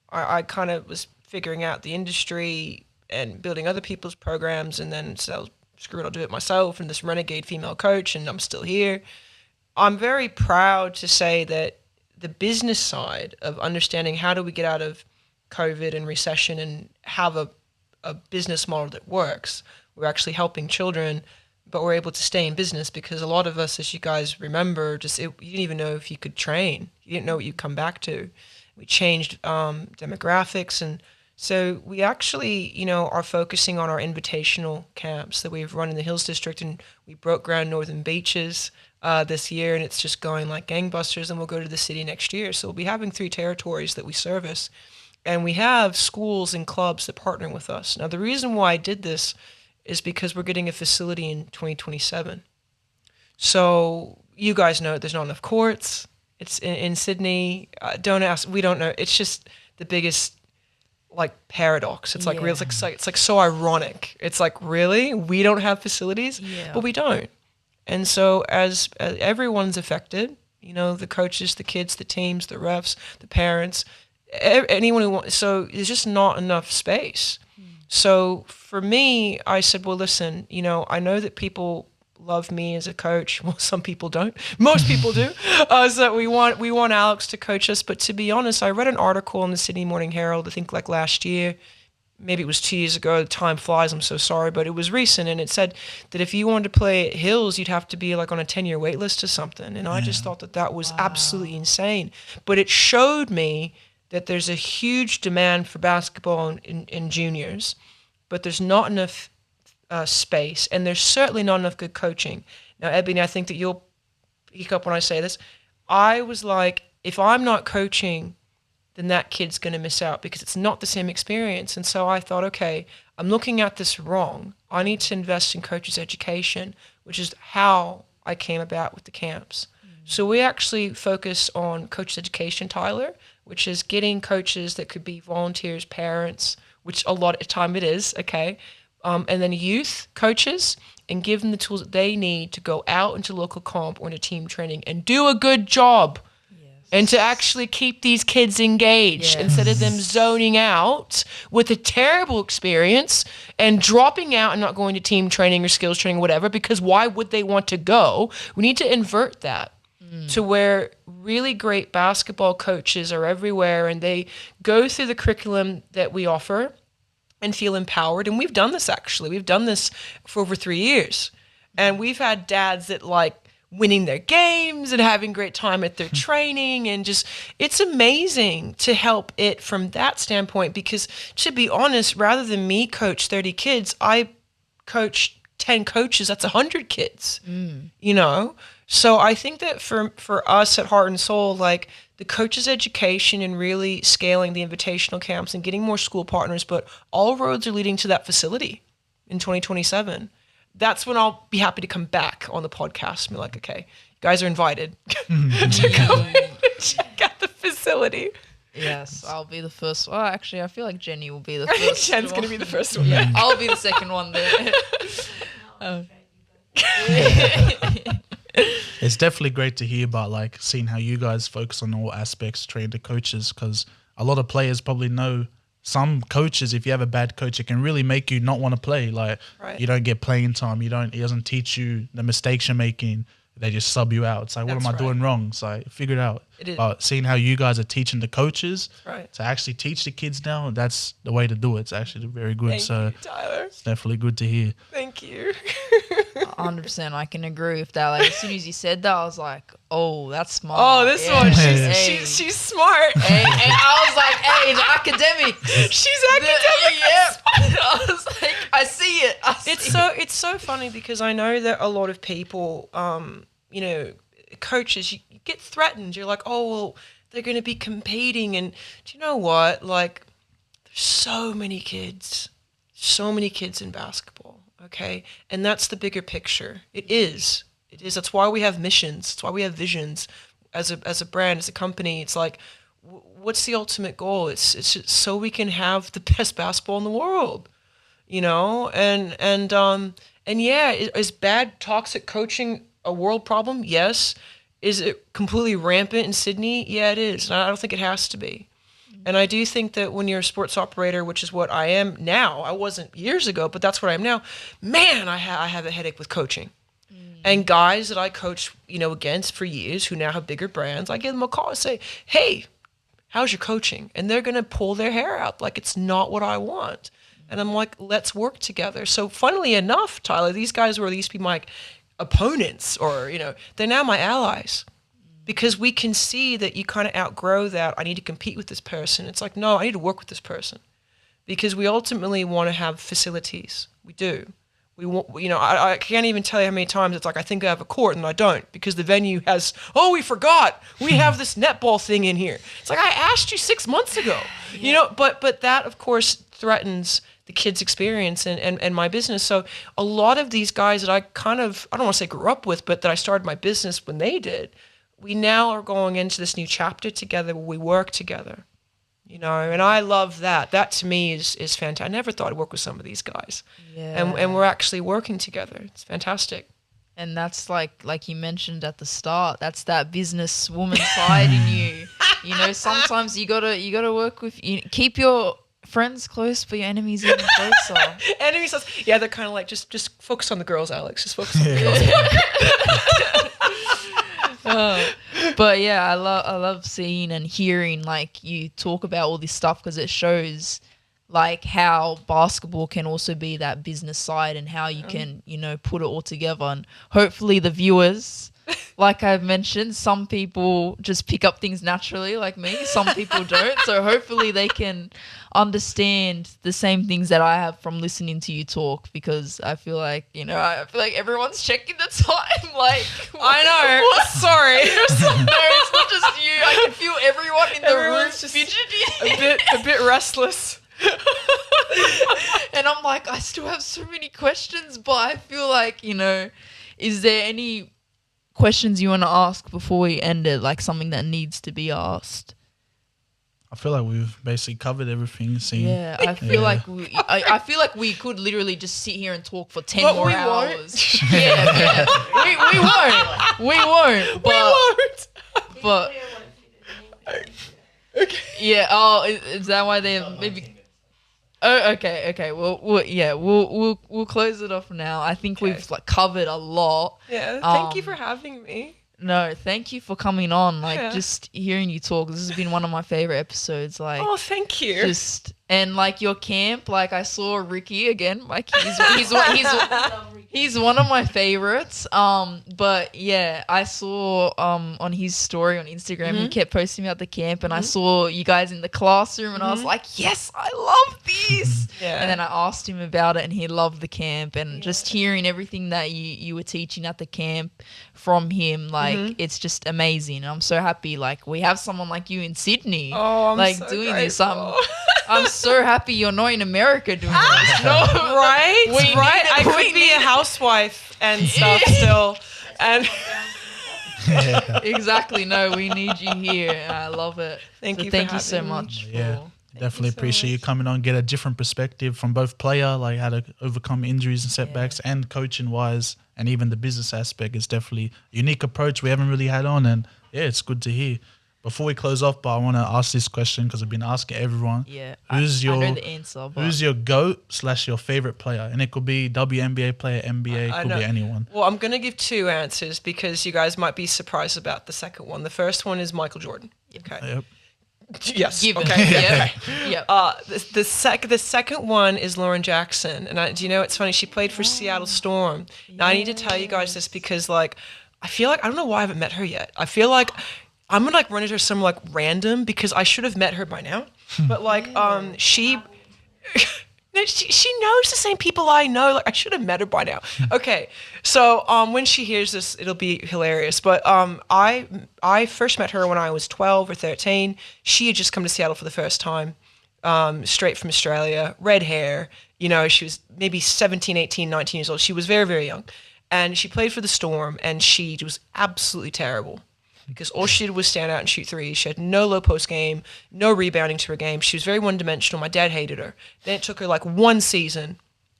I kind of was figuring out the industry and building other people's programs, and then so screw it, I'll do it myself, and this renegade female coach, and I'm still here. I'm very proud to say that the business side of understanding how do we get out of COVID and recession and have a business model that works. We're actually helping children, but we're able to stay in business because a lot of us, as you guys remember, you didn't even know if you could train. You didn't know what you'd come back to. We changed demographics, and so we actually, you know, are focusing on our invitational camps that we've run in the Hills District, and we broke ground Northern Beaches this year, and it's just going like gangbusters, and we'll go to the city next year. So we'll be having 3 territories that we service, and we have schools and clubs that partner with us. Now, the reason why I did this is because we're getting a facility in 2027. So you guys know there's not enough courts. It's in Sydney. Don't ask. We don't know. It's just the biggest like paradox. It's like real. It's like so ironic. It's like, really, we don't have facilities, but we don't. And so as everyone's affected, you know, the coaches, the kids, the teams, the refs, the parents, anyone who wants. So there's just not enough space. So for me, I said, well, listen, you know, I know that people love me as a coach. Well, some people don't. Most people do. So we want Alex to coach us. But to be honest, I read an article in the Sydney Morning Herald, I think like last year, maybe it was 2 years ago. Time flies, I'm so sorry, but it was recent. And it said that if you wanted to play at Hills, you'd have to be like on a 10-year wait list or something. And I just thought that was absolutely insane. But it showed me that there's a huge demand for basketball in juniors, but there's not enough space, and there's certainly not enough good coaching. Now, Ebony, I think that you'll pick up when I say this. I was like, if I'm not coaching, then that kid's going to miss out because it's not the same experience. And so I thought, okay, I'm looking at this wrong. I need to invest in coaches' education, which is how I came about with the camps. So we actually focus on coaches' education, Tyler, which is getting coaches that could be volunteers, parents, which a lot of time it is, okay, and then youth coaches, and give them the tools that they need to go out into local comp or into team training and do a good job. And to actually keep these kids engaged instead of them zoning out with a terrible experience and dropping out and not going to team training or skills training or whatever, because why would they want to go? We need to invert that to where really great basketball coaches are everywhere and they go through the curriculum that we offer and feel empowered. And we've done this, actually. We've done this for over 3 years. And we've had dads that like winning their games and having great time at their training, and just, it's amazing to help it from that standpoint, because to be honest, rather than me coach 30 kids, I coach 10 coaches, that's 100 kids, you know? So I think that for us at Heart and Soul, like the coaches' education and really scaling the invitational camps and getting more school partners, but all roads are leading to that facility in 2027. That's when I'll be happy to come back on the podcast and be like, okay, you guys are invited to come and check out the facility. Yes, I'll be the first. Well, actually, I feel like Jenny will be the first. Jen's going to be the first one. Yeah, I'll be the second one there. It's definitely great to hear about like seeing how you guys focus on all aspects, train the coaches, because a lot of players probably know some coaches, if you have a bad coach, it can really make you not want to play. Like you don't get playing time. He doesn't teach you the mistakes you're making. They just sub you out. It's like, what am I doing wrong? So I figured it out. But seeing how you guys are teaching the coaches to actually teach the kids now, that's the way to do it. It's actually very good. Thank you, Tyler. It's definitely good to hear. Thank you. 100%. I can agree with that. Like, as soon as you said that, I was like, oh, that's smart. Oh, this one, she's smart. And I was like, hey, the academic. She's academic. I was like, I see it. It's so funny because I know that a lot of people, coaches, you get threatened. You're like, oh, well, they're going to be competing. And do you know what? Like, there's so many kids in basketball, okay? And that's the bigger picture. It is. That's why we have missions. That's why we have visions as a brand, as a company. It's like, what's the ultimate goal? It's just so we can have the best basketball in the world, And yeah, is bad toxic coaching a world problem? Yes. Is it completely rampant in Sydney? Yeah, it is. And I don't think it has to be. And I do think that when you're a sports operator, which is what I am now, I wasn't years ago, but that's what I am now. Man, I have a headache with coaching. And guys that I coached, against for years who now have bigger brands, I give them a call and say, hey, how's your coaching? And they're going to pull their hair out like it's not what I want. And I'm like, let's work together. So funnily enough, Tyler, these guys were used to be my opponents or, they're now my allies. Because we can see that you kind of outgrow that. I need to compete with this person. It's like, no, I need to work with this person. Because we ultimately want to have facilities. We do. We want, I can't even tell you how many times it's like, I think I have a court and I don't. Because the venue has, oh, we forgot. We have this netball thing in here. It's like, I asked you 6 months ago. But that, of course, threatens the kids' experience and my business. So a lot of these guys that I don't want to say grew up with, but that I started my business when they did, we now are going into this new chapter together where we work together, and I love that. That to me is fantastic. I never thought I'd work with some of these guys. Yeah. And we're actually working together. It's fantastic. And that's like you mentioned at the start, that's that business woman side in you. Sometimes you gotta work with, keep your friends close, but your enemies even closer. Enemies, yeah, they're kind of like, just focus on the girls, Alex. Just focus on the girls. But yeah, I love seeing and hearing like you talk about all this stuff because it shows like how basketball can also be that business side and how you can, put it all together. And hopefully the viewers, like I've mentioned, some people just pick up things naturally like me. Some people don't. So hopefully they can understand the same things that I have from listening to you talk because I feel like, everyone's checking the time. Like, I know. What? Sorry. No, it's not just you. I can feel everyone in the room fidgeting. A bit restless. And I'm like, I still have so many questions, but I feel like, is there any questions you want to ask before we end it, like something that needs to be asked? I feel like we've basically covered everything. Yeah, I feel like we could literally just sit here and talk for 10 more hours. Yeah. We won't. But okay. Yeah. Oh, is that why they maybe? Oh, okay. We'll close it off now. I think we've covered a lot. Yeah. Thank you for having me. No, thank you for coming on. Just hearing you talk. This has been one of my favorite episodes. Oh, thank you. And your camp. I saw Ricky again. He's one of my favorites. But yeah, I saw on his story on Instagram, he kept posting about the camp, and I saw you guys in the classroom, and I was like, yes, I love this. And then I asked him about it, and he loved the camp, and just hearing everything that you were teaching at the camp from him, it's just amazing. And I'm so happy we have someone like you in Sydney. Oh, I'm so doing grateful. this. I'm so happy you're not in America doing this. No, right? I could be a housewife and stuff still. And exactly. No, we need you here. I love it. Thank you so much. Yeah. Definitely appreciate you coming on, get a different perspective from both player, how to overcome injuries and setbacks, and coaching wise, and even the business aspect is definitely a unique approach we haven't really had on. And yeah, it's good to hear. Before we close off, but I want to ask this question because I've been asking everyone. Yeah, I know the answer. But who's your GOAT / your favorite player? And it could be WNBA player, NBA, could be anyone. Well, I'm going to give two answers because you guys might be surprised about the second one. The first one is Michael Jordan. Okay. Yep. Yes. Given. Okay. Yep. The second one is Lauren Jackson, and do you know it's funny? She played for Seattle Storm. Now I need to tell you guys this because like I feel like I don't know why I haven't met her yet. I feel like I'm gonna like run into her some like random because I should have met her by now. But like she knows the same people I know. Like I should have met her by now. Okay, so when she hears this, it'll be hilarious. But I first met her when I was 12 or 13. She had just come to Seattle for the first time, straight from Australia, red hair. You know, she was maybe 17, 18, 19 years old. She was very, very young. And she played for the Storm, and she was absolutely terrible. Because all she did was stand out and shoot threes. She had no low post game, no rebounding to her game. She was very one-dimensional. My dad hated her. Then it took her like one season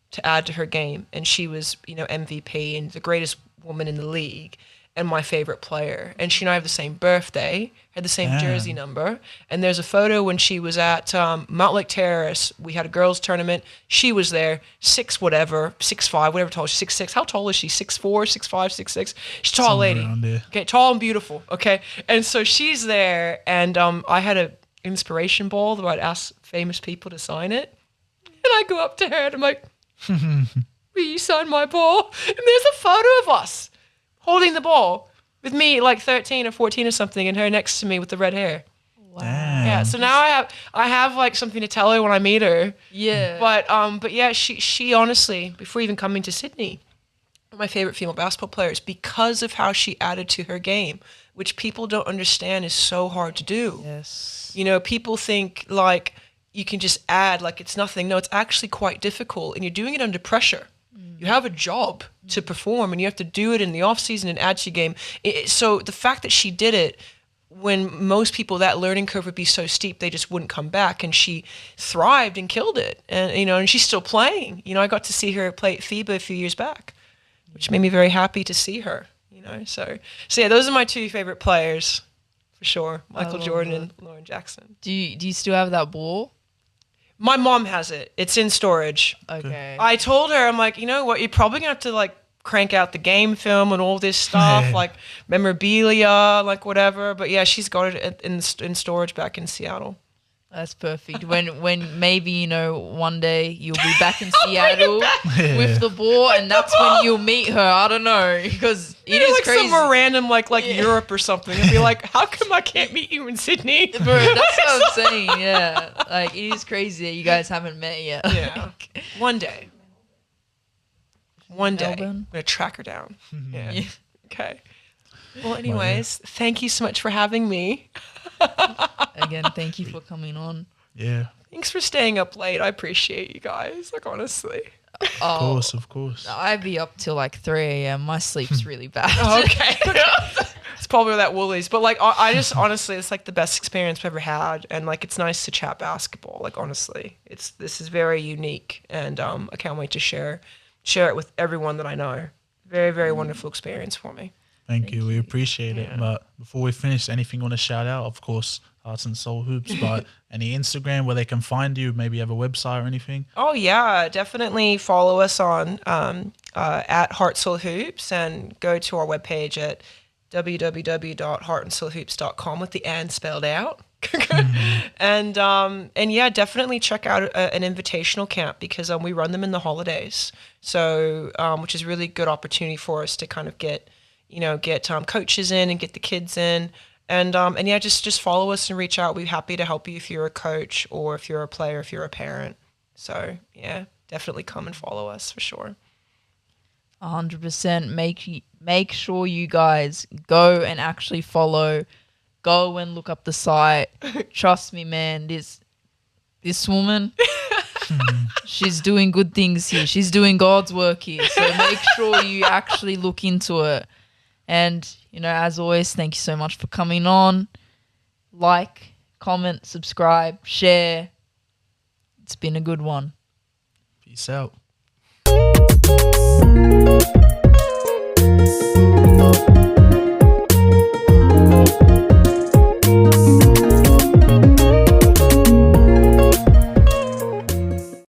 to add to her game, and she was, you know, MVP and the greatest woman in the league and my favorite player. And she and I have the same birthday, had the same jersey number. And there's a photo when she was at Mount Lake Terrace. We had a girls' tournament. She was there, 6'5", whatever tall. She's 6'6". How tall is she? 6'4", 6'5", 6'6"? She's a tall lady. Okay, tall and beautiful. Okay, and so she's there, and I had a inspiration ball that I'd ask famous people to sign it. And I go up to her and I'm like, will you sign my ball? And there's a photo of us holding the ball with me like 13 or 14 or something and her next to me with the red hair. Wow. Yeah, so now I have like something to tell her when I meet her. Yeah. But yeah, she honestly, before even coming to Sydney, one of my favorite female basketball players because of how she added to her game, which people don't understand is so hard to do. Yes. You know, people think like you can just add like it's nothing. No, it's actually quite difficult, and you're doing it under pressure. You have a job to perform, and you have to do it in the off season and add to your game. So the fact that she did it when most people, that learning curve would be so steep, they just wouldn't come back, and she thrived and killed it. And you know, and she's still playing. You know, I got to see her play at FIBA a few years back, which made me very happy to see her. You know, so yeah, those are my two favorite players for sure: Michael Jordan and Lauren Jackson. Do you still have that ball? My mom has it. It's in storage. Okay. I told her, I'm like, you know what? You're probably going to have to like crank out the game film and all this stuff, like memorabilia, like whatever. But yeah, she's got it in storage back in Seattle. That's perfect. When maybe, you know, one day you'll be back in Seattle with the ball, and that's when you'll meet her. I don't know, because it is like crazy. Somewhere random, like Europe or something, and be like, how come I can't meet you in Sydney? Bro, that's what I'm saying. Yeah, like it is crazy that you guys haven't met yet. Yeah, one day. One day, Melbourne? I'm gonna track her down. Yeah. Okay. Well, anyways, thank you so much for having me. Again, thank you for coming on. Yeah. Thanks for staying up late. I appreciate you guys. Like honestly. Of course. I'd be up till like 3 a.m. My sleep's really bad. Okay. It's probably that Woolies. But like I just honestly, it's like the best experience I've ever had. And like it's nice to chat basketball. Like honestly. This is very unique, and I can't wait to share it with everyone that I know. Very, very wonderful experience for me. Thank you. We appreciate it. But before we finish, anything you want to shout out? Of course, Hearts and Soul Hoops, but any Instagram where they can find you, maybe you have a website or anything? Oh, yeah. Definitely follow us on at Heart Soul Hoops, and go to our webpage at www.heartandsoulhoops.com with the "and" spelled out. And yeah, definitely check out an invitational camp because we run them in the holidays. So which is a really good opportunity for us to kind of get coaches in and get the kids in. And yeah, just follow us and reach out. We'd be happy to help you if you're a coach or if you're a player, if you're a parent. So yeah, definitely come and follow us for sure. 100%. Make sure you guys go and actually follow. Go and look up the site. Trust me, man. This woman, she's doing good things here. She's doing God's work here. So make sure you actually look into it. And, you know, as always, thank you so much for coming on. Like, comment, subscribe, share. It's been a good one. Peace out. Bye.